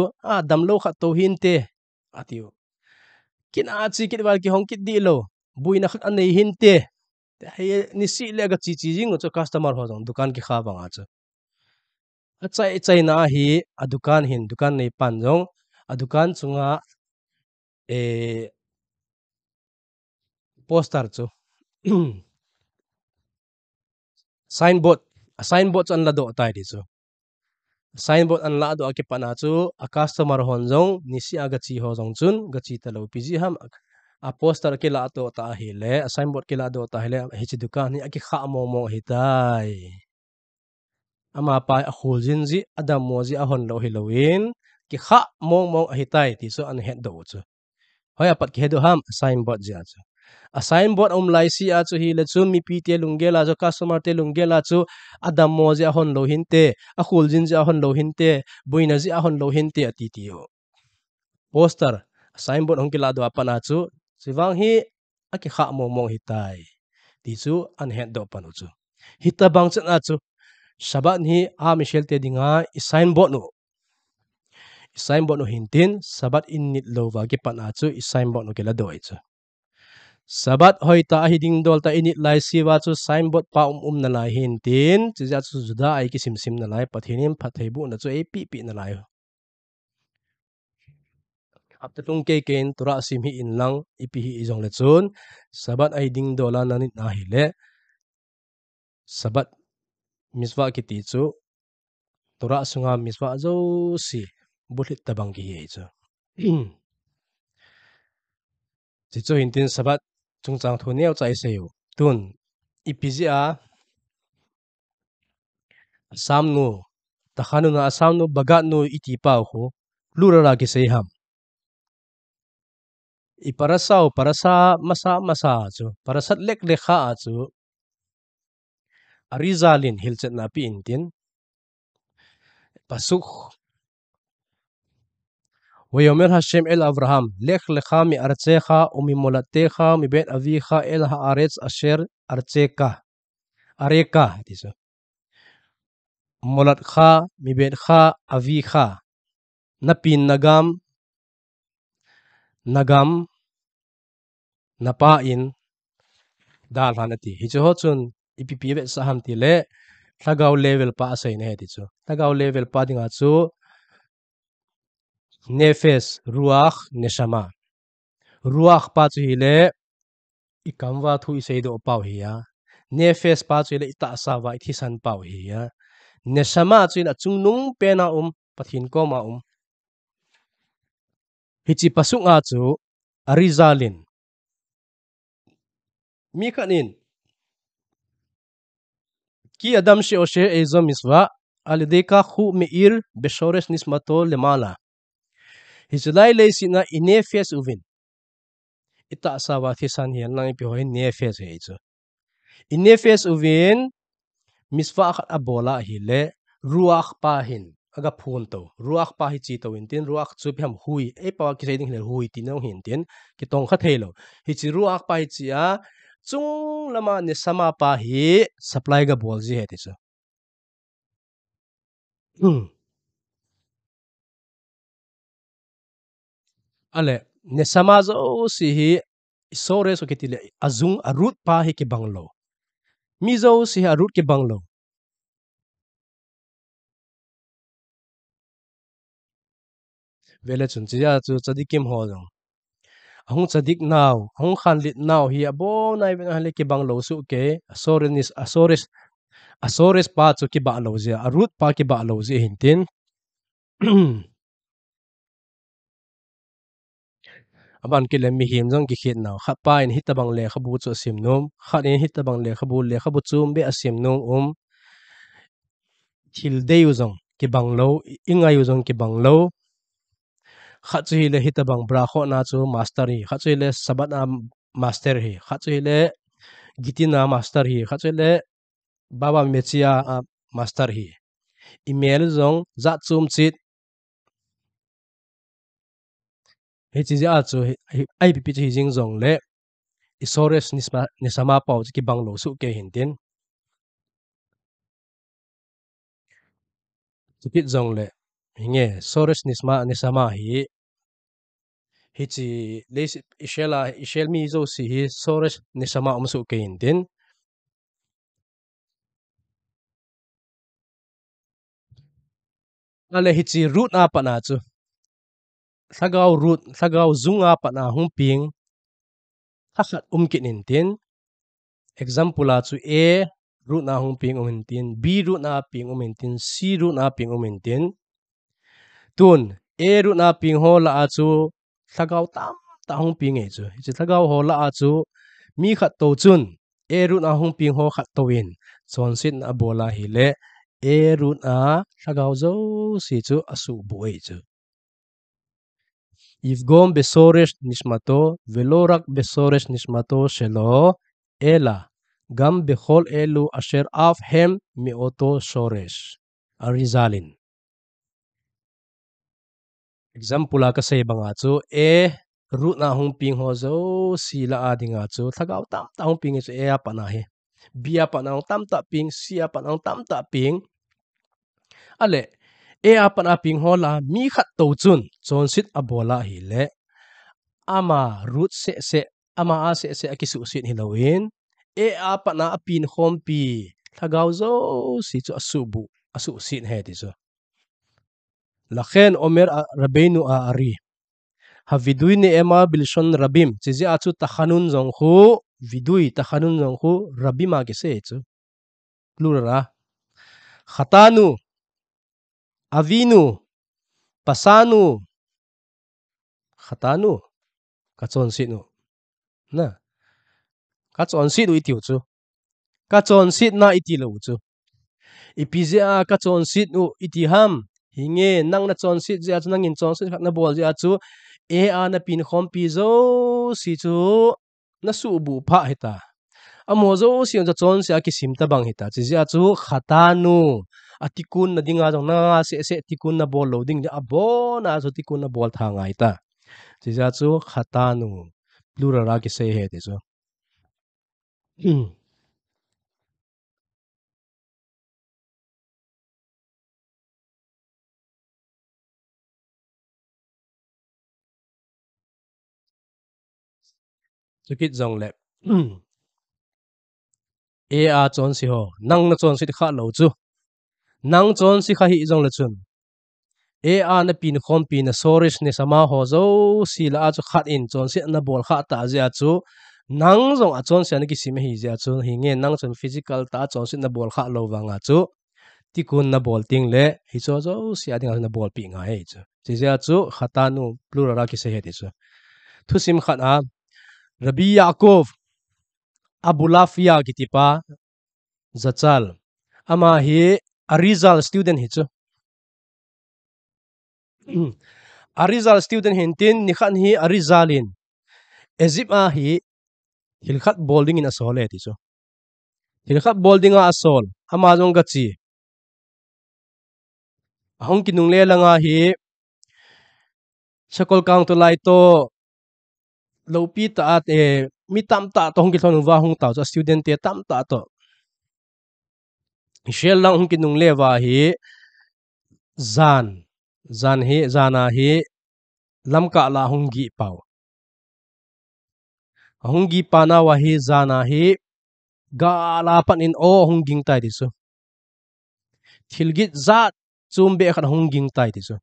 damlo kha to hin te atiu kina chi kit wal ki hong kit di lo buina khat anei hin te he ni si le ga chi chi jing chu customer ho jong dukan ki kha wanga chu achai chai na hi a dukan hin dukan nei pan jong a dukan chunga e poster chu signboard an la do tai di chu signboard an la do ke pana chu a customer hon jong nisi aga chi ho jong chun ga chi talo pg ham a poster ke la to ta hi le a signboard ke la do ta hi le hi chi dukan ni aki kha mo mo hi tai ama pa a khul jin ji adam mo ji a hon lo hi loin ki kha mo mo hi tai ti so an het do chu hoya pat ke do ham signboard ja chu a signboard lai si a chu hi le chu mi pi te lungela jo customer te lungela chu adam mo ji a hon lo hin te a khul jin ji a hon lo hin te buina ji a hon lo hin te ati ti ho poster signboard hong kila do apana chu siwang hi aki kha mo mo hi tai ti chu an het do panu chu hita bang chen a chu sabat ni a michel te dinga I signboard no hintin sabat in nit lo wa ke pan a chu I signboard no kela doi chu sabat hoi ta hiding dol ta init lai siwa chu signboard pa na lai hintin chu ja chu juda ai ki sim na lai pathinim phathei bu na chu e pi na lai apta tung ke ken tura sim hi in lang ipi hi izong le chun sabat ai ding dola na nit na hi le sabat miswa ki ti chu tura sunga miswa zo si bulit tabang ki ye chu chi chu hintin sabat chungchang thu neu chai seu tun ipi a sam nu takhanu na asam nu bagat nu iti pau khu lurara ki sei ham I parasa masa chu parasat lek lekha chu arizalin hilchet na pi intin pasuk Wayomer Hashem el Avraham lek lekha mi archecha umi molatecha mi bet avicha el haaretz asher archeka areka tiso molatcha mi betcha avicha napin nagam nagam napa in dal han ati hi chu ho chun ipp ve sa ham ti le thagau level pa asai ne ti chu thagau level pa dinga chu nefes ruach neshama ruach pa chu hi le ikamwa thu isei do pau hi ya nefes pa chu le ita sa wa thi san pau hi ya neshama chu na chung nung pe na pathin ko ma hi chi pasunga chu arizalin mi khanin ki adam she oshe ezo miswa alideka khu meir beshores nismato lemala hizulai leisina inefes uvin ita sawa thisan hian lang pi hoi nefes he chu inefes uvin miswa khat abola hi le ruach pa hin aga phun to ruach pa hi chi to in tin ruach chu pham hui e pa ki sei ding le hui tin no hin tin ki tong kha thelo hi chi ruach pa hi chi a chung lama ne sama pa hi supply ga bol ji he ti chu ale ne sama zo si hi sore so kitile azung arut pa hi ki banglo mi zo si arut ki banglo vele chun chi ya chu chadikim ho jong ahung chadik naw ahung khan lit naw hi abo nai ben hale ki banglo su ke asores pa chu ki ba lo je arut pa ki ba lo je hintin aban ki le mi him jong ki khit naw kha pa in hitabang le khabu chu sim nom khat in hitabang le khabu chum be asim nom thil deu jong ki banglo inga yu jong ki banglo khat chu hi le hitabang bra kho na chu master hi khat chu hi le sabat na master hi khat chu hi le gitina master hi khat chu hi le baba mechia master hi email jong za chum chit he chi ja chu ai pi chi jing jong le isores nisma nisama pau ki banglo su ke hintin chupit jong le hinge sores nisma nisama hi hichi leis ishel mi zo si hi sores nisama su ke hintin ale hichi root na pa na chu thagau root thagau zunga pa na hung ping hakhat kin hintin example a chu a root na hung ping hintin b root na ping hintin c root na ping hintin tun a root na ping ho la a chu thagau tam ta hung ping e chu chi thagau ho la a chu mi khat to chun a root na hung ping ho khat to in chon sit na bola hi le a root a thagau zo si chu asu bu e chu יפגום בשורש נשמתו ולא רק בשורש נשמתו שלו, אלא גם בכל אלו אשר אף הם מאותו שורש. אריזלין. Example kasi nga chu root na hung ping ho zo sila adi nga chu thagaw tam ta hung ping chu pa na he bia pa na tam ta ping sia pa na tam ta ping ale pa na ping ho la mi khat to chun chon sit abola hi le ama root se ama a se akisu sin hilawin apa na apin khompi thagaw zo si chu asu sin he ti zo lakhen omer rabenu ari havidui ni ema bilshon rabim chizi achu takhanun jong khu vidui takhanun jong khu rabima ke se chu plurala khatanu avinu pasanu khatanu kachon sinu na kachon situ itiu chu kachon sit na itilo chu ipizia kachon situ itiham hinge nang na chon sit ja nang in chon sit na bol ja chu na pin khom pi zo si chu na su bu pha heta amo zo si on chon sia ki sim ta bang heta chi ja chu khatanu atikun na dinga jong na se tikun na bol loading ja abo na zo tikun na bol tha ngai ta chi ja chu khatanu plural ra ki se he te so chukit zong le e a chon si ho nang na chon si kha lo chu nang chon si kha hi zong le chun e a na pin khom pin na soris ne sama ho zo si la chu khat in chon si na bol kha ta zia chu nang zong a chon si an ki sim hi zia chu hi nge nang chon physical ta chon si na bol kha lo wanga chu ti kun na bol ting le hi cho zo si ading na bol pi nga he chu chi zia chu khata nu plural ra ki se he ti chu thu sim khat a Rabbi Yaakov Abulafia kitipa zachal ama hi Arizal student hi chu Arizal student hintin nikhan hi Arizalin Ezip a hi hilkhat bolding in asole ti chu hilkhat bolding a asol ama jong gachi ahong kinung le langa hi sakol kang to lai to lopi ta at mi tam ta to hong kilon wa hong ta cho student te tam ta to shell lang hong kinung le wa hi zan hi zana hi lamka la hong gi pau hong gi pana wa hi zana hi ga la pan in o hong ging tai disu thilgit zat chumbe khan hong ging tai disu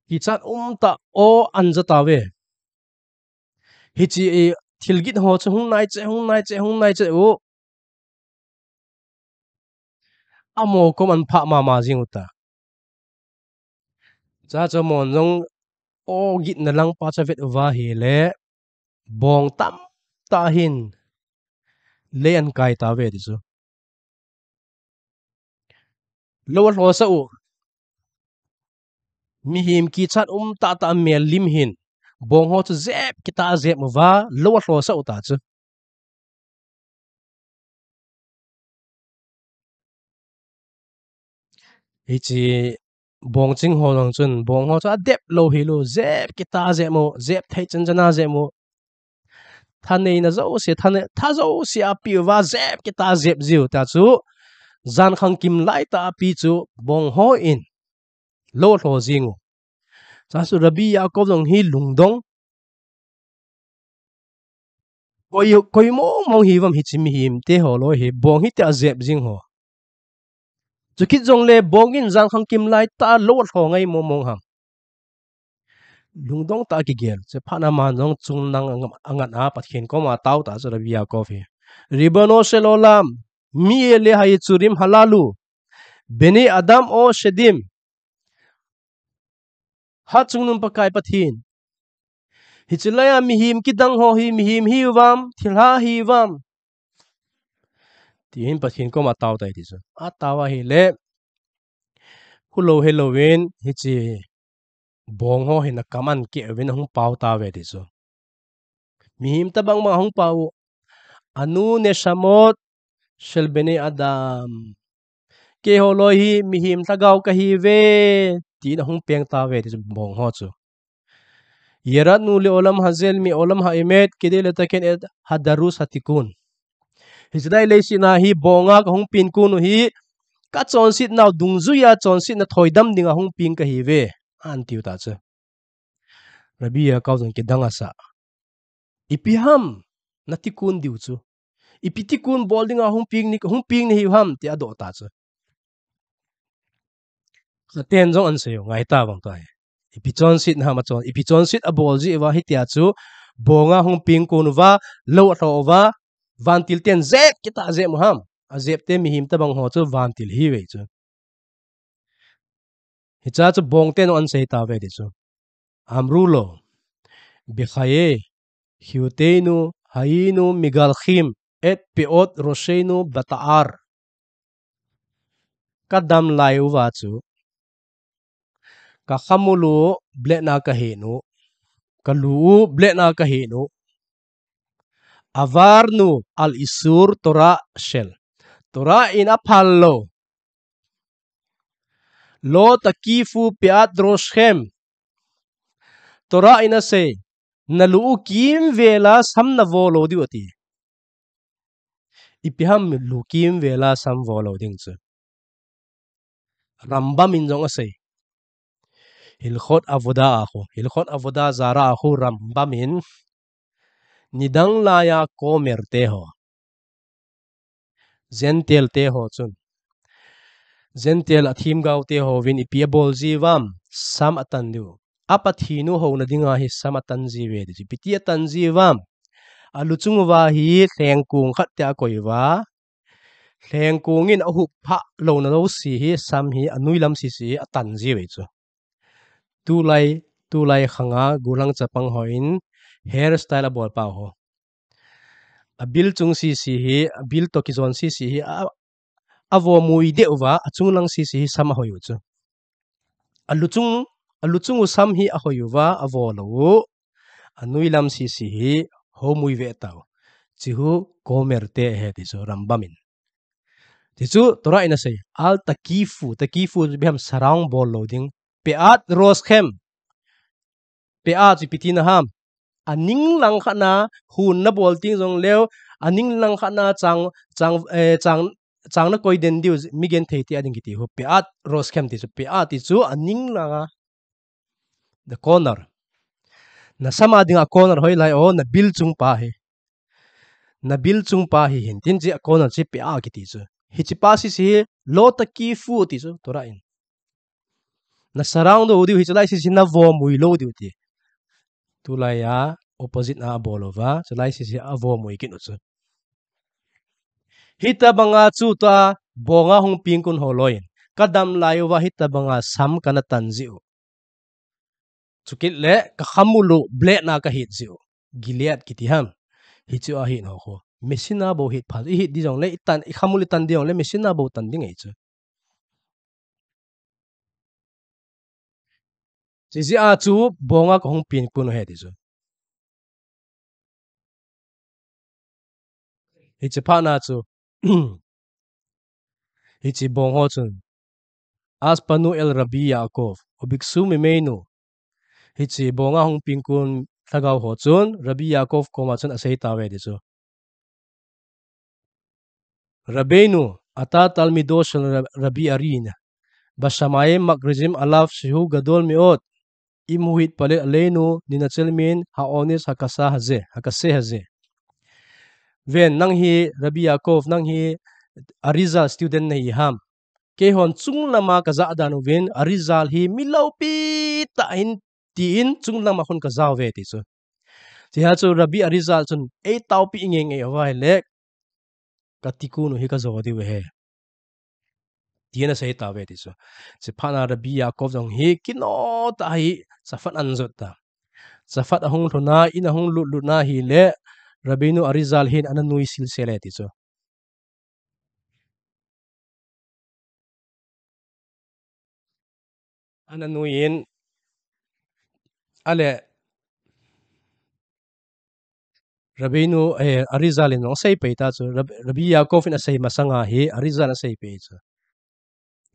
kichat ta o anja tawe hichi thilgit ho chu hong nai che o amo kom an pha ma jing uta cha cho mon jong o git na lang pa cha vet wa hi le bong tam ta hin le an kai ta ve disu lo lo sa u mi him ki chat ta ta mel lim hin bong ho chu zep kita zep wa lo lo sa u ta chu hichi bong ching ho long chun bong ho cha dep lo hi lo zep kita zep mo zep thai chen jana zep mo thanei na zo se thane tha zo se a pi wa zep kita zep ziu ta chu zan khang kim lai ta pi chu bong ho in lo lo zingu cha su Rabbi Yaakov dong hi lungdong koi mo mong hi vam hi chim him te ho lo hi bong hi ta zep jing ho chu kit jong le bong in zan khang kim lai ta lo lo ngai mo mong ham lungdong ta ki gel che phana man jong chung nang angat a pathin ko ma taw ta chu Rabbi Yaakov hi ribano shelolam mi ele hai churim halalu beni adam o shedim ha chungnum pakai pathin hichilaya mihim kidang ho hi mihim hi wam thilha hi wam tin pathin ko ma taw tai ti chu a tawa hi le hulo halloween hichi bong ho hin kaman ke wen hung pau ta ve ti chu mihim tabang ma hung pau anu ne shamot shel beni adam ke ho lo hi mihim tagaw ka hi ve ti na hung peng ta ve ti chu bong ho chu yerat nu le olam hazel mi olam ha imet kidele taken et hadarus hatikun hisdai le si na hi bonga ka hung pin kun hi ka chon sit naw dungzu ya chon sit na thoidam dinga hung pin ka hi ve an tiu ta cha Rabbi Yaakov jong ki danga sa ipiham natikun diu chu ipitikun bolding a hung ping ni hi ham ti ado ta cha ten jong an seyo ngai ta bang tai ipichon sit na ma chon ipichon sit a bol ji wa hi tia chu bonga hung ping kun wa lo ro wa van til ten zep kita zep mo ham a zep te mi him ta bang ho chu van til hi ve chu hi cha chu bong ten an sei ta ve di chu amrulo bi khaye hiuteinu hainu migalkhim et peot rosheinu bataar kadam lai wa chu ka khamulu ble na ka henu kalu ble na ka henu avarnu al isur tora shel tora in aphallo lo takifu piat droshem tora ina se nalu kim vela sam na volo dioti ipiham lu kim vela sam volo ding chu rambam in jong ase hilkhot avoda ako hilkhot avoda zara ako rambamin nidang laya komer teho zentel teho chun zentel athim gau teho vin ipiabol jiwam sam atan du apathinu ho na dinga hi sam atan jiwe di piti atan jiwam aluchung wa hi thlengkung khat te koiwa thlengkungin a hup pha lo na lo si hi sam hi anuilam si si atan jiwe chu tu lai khanga gulang chapang hoin hairstyle a bol pa ho abil chung si si hi abil to ki zon si si hi avo mui de wa achung lang si si hi sam hoyu chu aluchung sam hi a hoyu wa avo lo anuilam si si hi ho mui ve taw chihu komer te he ti chu rambamin ti chu tora ina sei al takifu biham sarang bol loading peat roskhem peat chi pitina ham aning lang khana hun na bol ting jong leo aning lang khana chang na koi den diu migen theiti ading kiti ho peat roskhem ti chu peat ti chu aning langa the corner na sama ding a corner hoi lai o na bil chung pa he na bil chung pa hi hin tin chi a corner chi pe a ki ti chu hi chi pa si si lo ta ki fu ti chu tora in na sarang do di hi chalai si na vo mui lo di ti tu lai ya opposite na bolova chalai si a vo mui kin chu hita banga chu ta bonga hong ping kun holoin kadam lai wa hita banga sam kana tanjiu chukit le ka khamulu ble na ka hit jiu gileat kiti ham hi chu a hi no ko mesina bo hit phal hit di jong le itan I khamuli tan di jong le mesina bo tan ding ei chu si a chu bonga ko hong pin kun he di chu hi chi pha na chu hi chi bong ho chun aspanu el rabi yakov obiksu me menu hi chi bonga hong pin kun thagau ho chun rabi yakov ko ma chun asei ta we di chu rabenu ata talmidosh rabi arina bashamayem makrezim alaf shihu gadol miot imuhit pale alenu ninachelmin haonis hakase haze ven nang hi rabi yakov nang hi arizal student nei ham ke hon chung lama kaza adanu ven arizal hi milopi ta hin tin chung lama khon kaza ve ti chu ti ha chu rabi arizal chun e taupi ingeng e wa le katikunu hi ka zo di we he tiena sei ta ve ti chu se phana rabi yakov jong hi kino ta hi safat anzot ta safat ahung thona in ahung lut na hi le rabinu arizal hin ananui silsele ti chu ananuin ale rabinu arizal in sei pe ta chu rabi yakov in sei masanga hi arizal sei pe chu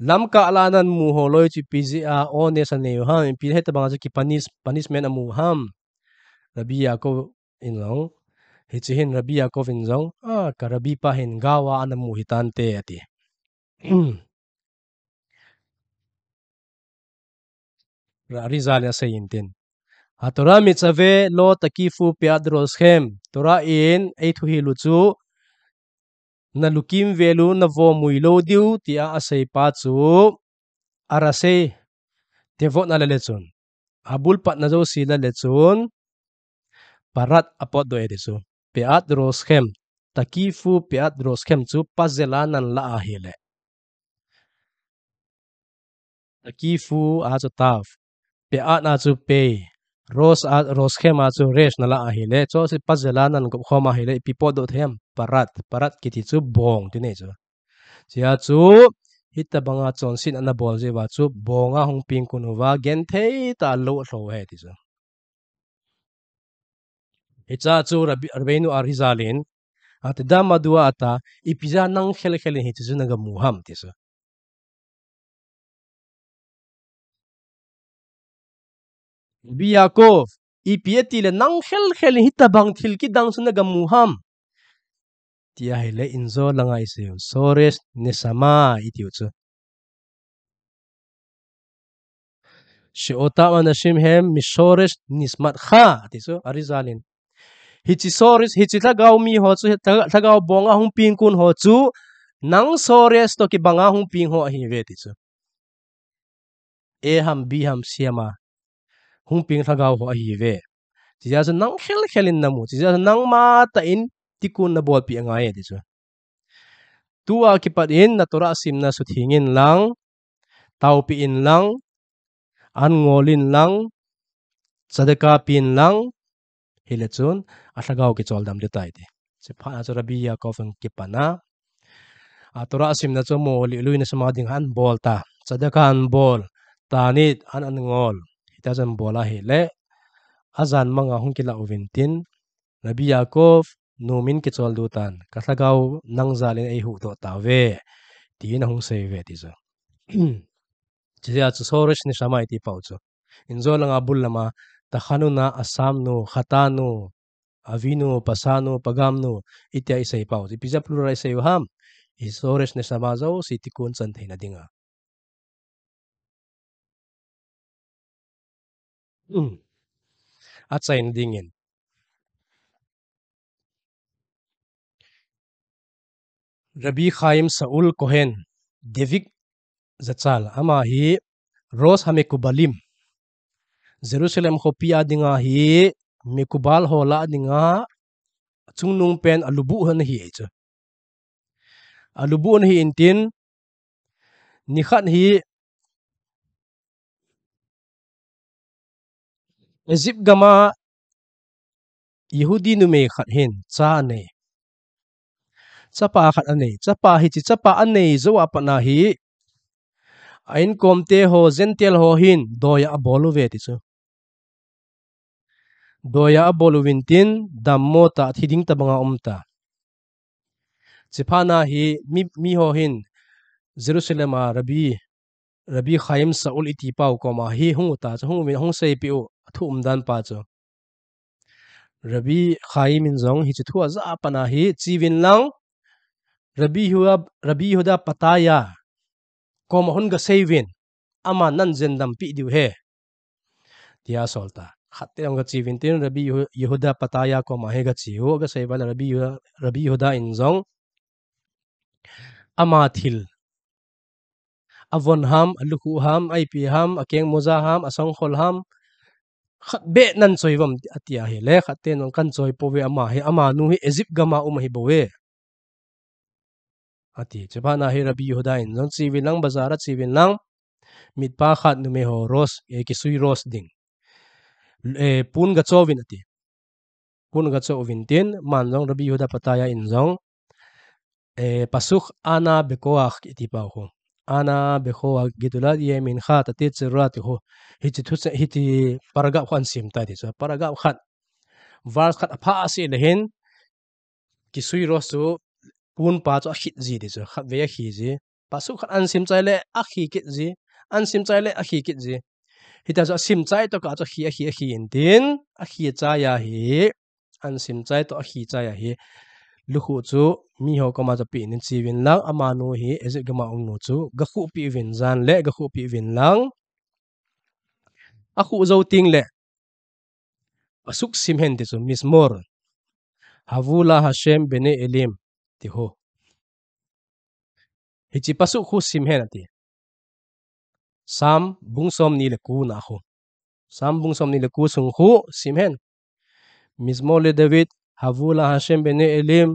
lam ka alanan mu holoi chi pzi a one sa ne ha pi het bang chi punishment amu ham rabi yakov in long hi chi hin rabi yakov in zong ka rabi pa hin gawa anamu hitan te ati arizal ya sei intin hatora mitzave lo takifu piadros hem tora in ei thu hi lu chu na lukim velu na vo muilo diu tia asei pa chu arase devot na lechun abul pat na zo sila lechun parat apot do edisu peat roskhem takifu peat roskhem chu pazelanan la ahile takifu a chu taf peat na chu pe roskhem a chu resh na la ahile cho si pazelanan ko khoma hile pipot do them parat kiti chu bong ti ne chu chia chu hita banga chonsin ana bol je wa chu bonga hong ping kunuwa gen thei ta lo hlo he ti chu hicha chu rabenu arizalin ate dama dua ata ipiza nang khel khel hi chu naga muham ti chu biyakov ipieti le nang khel khel hita bang thil ki dang chu naga muham tia hele inzo langai se sores ne sama itiu chu Shiota manashim hem misores nismat kha tiso arizalin. Hichi sores hichi tagaw mi ho chu tagaw bonga hung pingkun ho chu nang sores to ki banga hung ping ho hi ve tiso. A ham B ham siama hung ping tagaw ho hi ve. Tiya sa nang khelin namu tiya sa nang mata in tikun na bol pi angai tiso. Tua kipat in natura sim na suthingin lang tau pi in lang an ngolin lang sadaka pin lang hilachun atlagaw ki choldam de taiti se pha chu Rabbi Yaakov ang kipana atura asim na chu mo li lui na samading han bol ta sadaka an bol tanit an ngol ita jan bola hele azan manga hungkila uvintin Rabbi Yaakov numin ki choldutan katlagaw nang zalin ai hu do tawe ti na hung sei ve ti zo Jia chu sorish ni sama iti paucho. Inzo lang abul lama takhanu na asamnu khatanu avinu pasanu pagamnu iti isay pau. Ipisa plural isay ham. Isorish ni sama zo si tikun santay na dinga. At sa dingin. Rabbi Chaim Saul Cohen Devik Zatzal ama hi Ros hamekubalim Jerusalem ko pia dinga hi mikubal hola dinga chungnung pen alubu han hi echo alubu han hi intin nikhat hi Egypt gama Yehudi nu me khat hin cha ne chapa khat ane chapa hi chi chapa ane zo apana hi ain komte ho zentel ho hin doya abolu ve ti chu doya abolu vintin dammo ta thiding ta banga umta chipana hi mi ho hin Jerusalem a Rabbi Chaim Saul iti pau ko ma hi hung ta chu hung sei piu thu dan pa chu Rabbi Chaim in zong hi chu thua za apana hi chiwin lang Rabbi Huda pataya ko ma hun ga seivin ama nan zendam pi diu he tia solta khatte ang ga chiwin tin Rabbi Yehuda pataya ko ma he ga chiu ga seiba Rabbi Huda in zong ama thil avon ham aluku ham ip ham akeng moza ham asong khol ham khat be nan choiwam atia he le khatte non kan choi powe ama he ama nu hi Egypt gama hi bowe ati chebana hi Rabbi Yehuda in zong chiwin lang bazara chiwin lang mit pa khat nu me ho ros ki sui ros ding pun ga chowin ati pun ga chowin tin man zong Rabbi Yehuda pataya in zong pasuk ana bekoach iti pa ho ana bekoach gitulat yemin khat ati chirat ho hiti paraga khan sim ta di so paraga khat vers khat apha asi lehin ki sui ros chu pun pa chu khit ji di so khat ve khi ji pasuk khat an sim chai le a khi kit ji an sim chai le a khi kit ji hita so sim chai to ka cho khi in tin a khi cha ya hi an sim chai to a khi cha ya hi luhu chu mi ho ko ma cha pi nin chiwin lang ama nu hi eze gama ong nu chu ga khu pi win zan le ga khu pi win lang a khu zo ting le asuk sim hen ti chu mismor havula hashem bene elim ti ho hichi pasuk khu sim hen ati sam bungsom ni le ku na ho sam bungsom ni le ku sung khu sim hen mismo le David havula hashem bene elim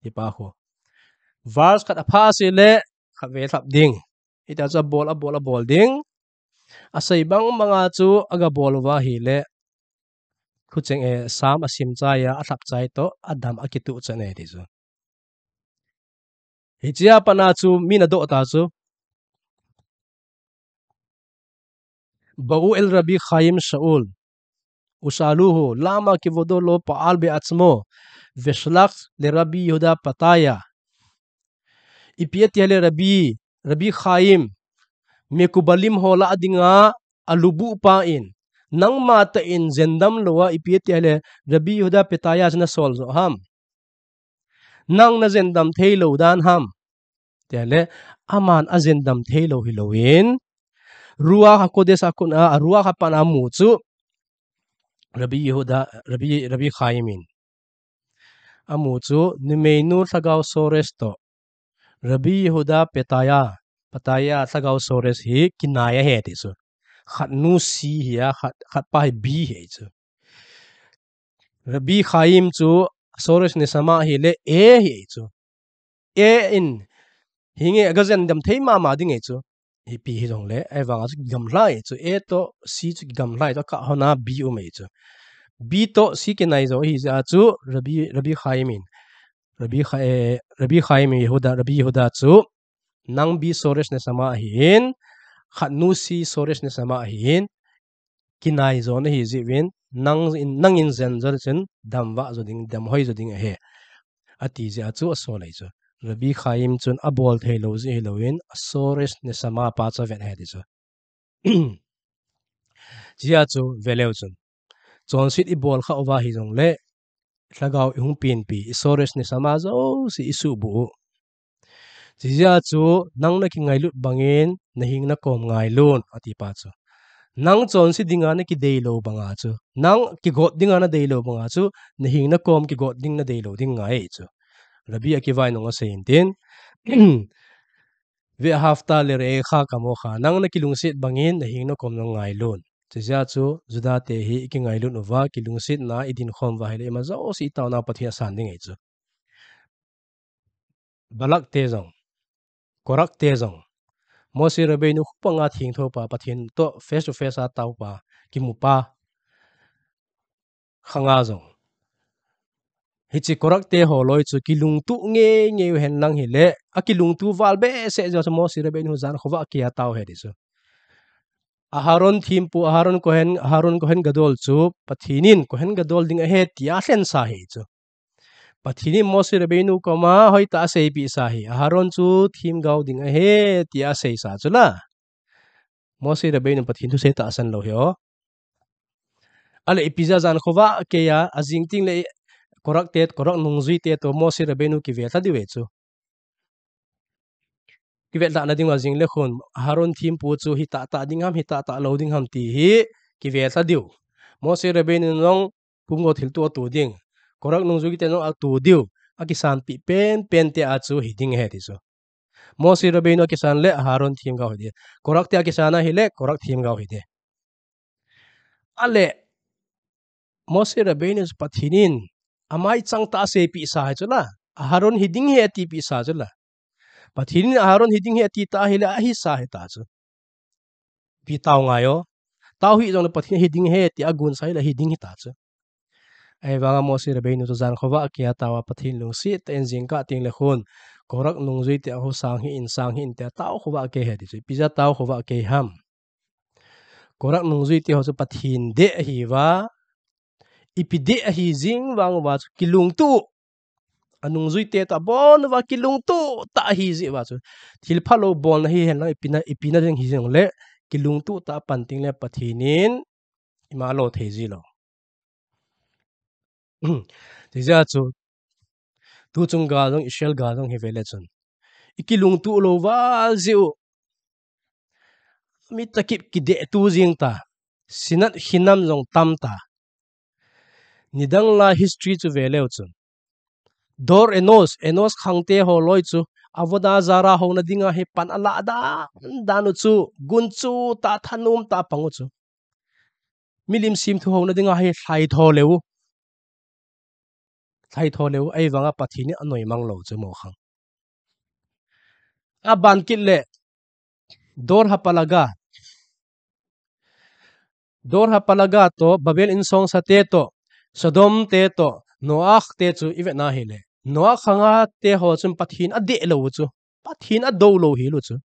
ti pa ho vers khat apha si le khawe thap ding ita cha bol ding asai bang manga chu aga bol wa hi le khucheng sam asim cha ya athap chai to adam akitu chane ti chu hichia pana chu mina do ta chu bau el Rabbi Chaim Shaul usaluhu lama kivodolo paal be atzmo veshlach le Rabbi Yehuda pataya ipiet le Rabbi Chaim mekubalim hola adinga alubu pa in nang mata in zendam lowa ipiet le Rabbi Yehuda pataya na sol zo ham nang na zendam thailo dan ham tele aman azendam thailo hilowin ruwa ha kodes akuna ruwa ha pana mu chu Rabbi Yehuda Rabbi Chaimin amu chu nimeinu thagau sores to Rabbi Yehuda Pataya thagau sores hi kinaya he ti chu khat nu si hiya khat pa hi bi he chu Rabbi Chaim chu sores ni sama hi le e hi chu e in hinge gazen dam thei ma ding e chu hi pi hi jong le ai wanga chu gam lai chu e to si chu gam lai to ka hona bi u me chu bi to si ke nai zo hi za chu Rabbi Chaimin Rabbi Chaim Rabbi Yehuda chu nang bi sores ne sama hin khat nu si sores ne sama hin kinai zo na hi zi win nang in zen zo chen dam wa zo ding dam hoi zo ding a he ati zi a chu a so lai chu Rabbi Chaim chun a bol thei lo zi lo in sores ne sama pa cha vet he ti chu zia chu veleu chun chon sit i bol kha owa hi jong le tlagau i hung pin pi i sores ne sama zo si isu bu zia chu nang na ki ngai lut bangin na hing na kom ngai lun ati pa chu nang chon si dinga na ki dei lo banga chu nang ki got dinga na dei lo banga chu na hing na kom ki got ding na dei lo ding ngai chu Rabbi Akiva no nga sein tin ve hafta le re kha kamo kha nang na kilungsit bangin na hing na kom no ngai lun zia chu juda te hi ki ngai lun wa kilungsit na idin khom wa hele ma zo si taw na pathia san ding ei chu balak te jong korak te jong Mose Rabbeinu khupanga thing tho pa pathin to face to face a taw pa ki mu pa khanga jong hichi korak te holoi chu kilung tu nge hen lang hi le a kilung tu wal be se jo Mose Rabbeinu zan khowa kia taw he ri chu Aharon thim pu Aharon kohen gadol chu pathinin kohen gadol ding a he tia hlen sa hi chu pathini Mose Rabbeinu koma hoi ta sei pi sa hi Aharon chu thim gau ding a he tia sei sa chu la Mose Rabbeinu pathin thu se ta san lo hyo ale ipiza zan khowa ke ya azing ting le korak nungzui te to Mose Rabbeinu ki ve tha diwe chu ki ve ta na ding wa jing le khon Aharon thim pu chu hi ta ding ham hi ta lo ding ham ti hi ki ve tha diu Mose Rabbeinu nong pungo thil tu ding korak nungzui ki te nong tu diu a ki san pi pen te a chu hi ding he ti chu Mose Rabbeinu ki san le Aharon thim gau hi de korak te a ki sana hi le korak thim gau hi de ale Mose Rabbeinu pathinin amai chang ta se pi sa hai chu la Aharon hi ding he ti pi sa chu la pathinin Aharon hi ding he ti ta hi le a hi sa he ta chu pi taw ngayo taw hi jong le pathin hi ding he ti agun sai la hi ding hi ta chu ai wanga Mose Rabbeinu to zan khowa kia tawa pathin lung si ten jing ka ting le khon korak nung zui te ho sang hi in te taw khowa ke he ti chu piza taw khowa ke ham korak nung zui te ho chu pathin de hi wa ipide hi jing wang wa kilung tu anung zui te ta bon wa kilung tu ta hi ji wa chu thil phalo bon hi hen la ipina jing hi jing le kilung tu ta panting le pathinin ima lo thei ji lo tija chu tu chung ga jong Israel ga jong hi vele chun ikilung tu lo wa ziu mi takip ki de tu jing ta sinat hinam jong tam ta nidang la history chu vele chun dor enos khangte ho loi chu avoda zara ho na dinga he pan ala da danu chu gun chu ta thanum ta pangu chu milim sim thu ho na dinga he thlai tho leu ai wanga pathini anoi mang lo chu mo khang a ban kit le dor hapalaga to Babel in song sa te to Sodom te to Noach te chu ive na hele Noach khanga te ho chum pathin a de lo chu pathin a do lo hi lo chu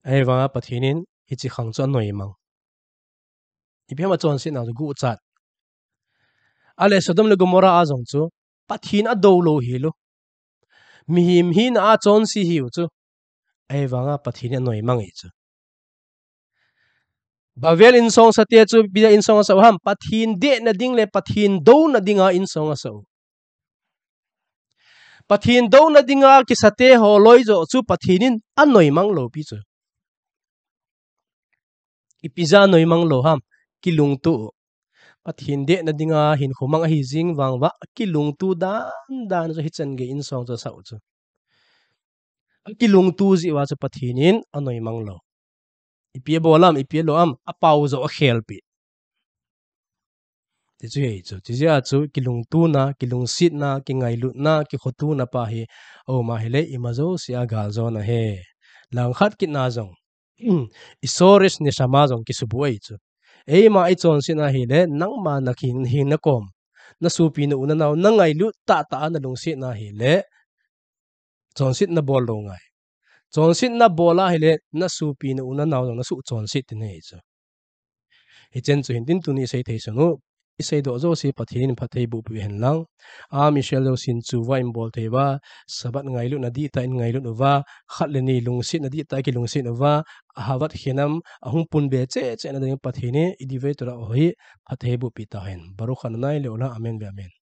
ai wanga pathinin hi chi khang chu anoi mang ipema chon sin na gu chat ale Sodom le Gomora a jong chu pathin a do lo hi lo mi him hin a chon si hi chu ai wanga pathin anoi mang e chu Babel in song sa te chu bia in song sa ham pathin de na ding le pathin do na dinga in song sa pathin do na dinga ki sate ho loi zo chu pathinin anoi mang lo pi chu ipiza noi mang lo ham kilung tu pathin de na dinga hin khomang hi jing wangwa kilung tu dan zo hi chen ge in song zo sau chu kilung tu ji wa chu pathinin anoi mang lo ipia bolam ipia lo am apau zo a khel pi ti chu hei chu ti ja chu kilung tu na kilung sit na ki ngai lut na ki khotu na pa hi o ma hele imazo sia gal zo na he lang khat ki na zong isores ni sama zong ki subu ai chu ei ma ai chon sina hi le nang ma na king hi na kom na su pi na una naw na ngai lut ta na lung sit na hi le chon sit na bol lo ngai chon sit na bola hi le na su pi na una naw na su chon sit ti nei chu hi chen chu hin tin tu ni sei thei sangu isei do zo si pathin phathei bu pi hen lang a michel lo sin chu wa im bol thei wa sabat ngai lu na di ta in ngai lu no wa khat le ni lung sit na di ta ki lung sit no wa hawat hinam ahung pun be che na ding pathini idive tora hi phathei bu pi ta hen baru khan nai le ola amen be amen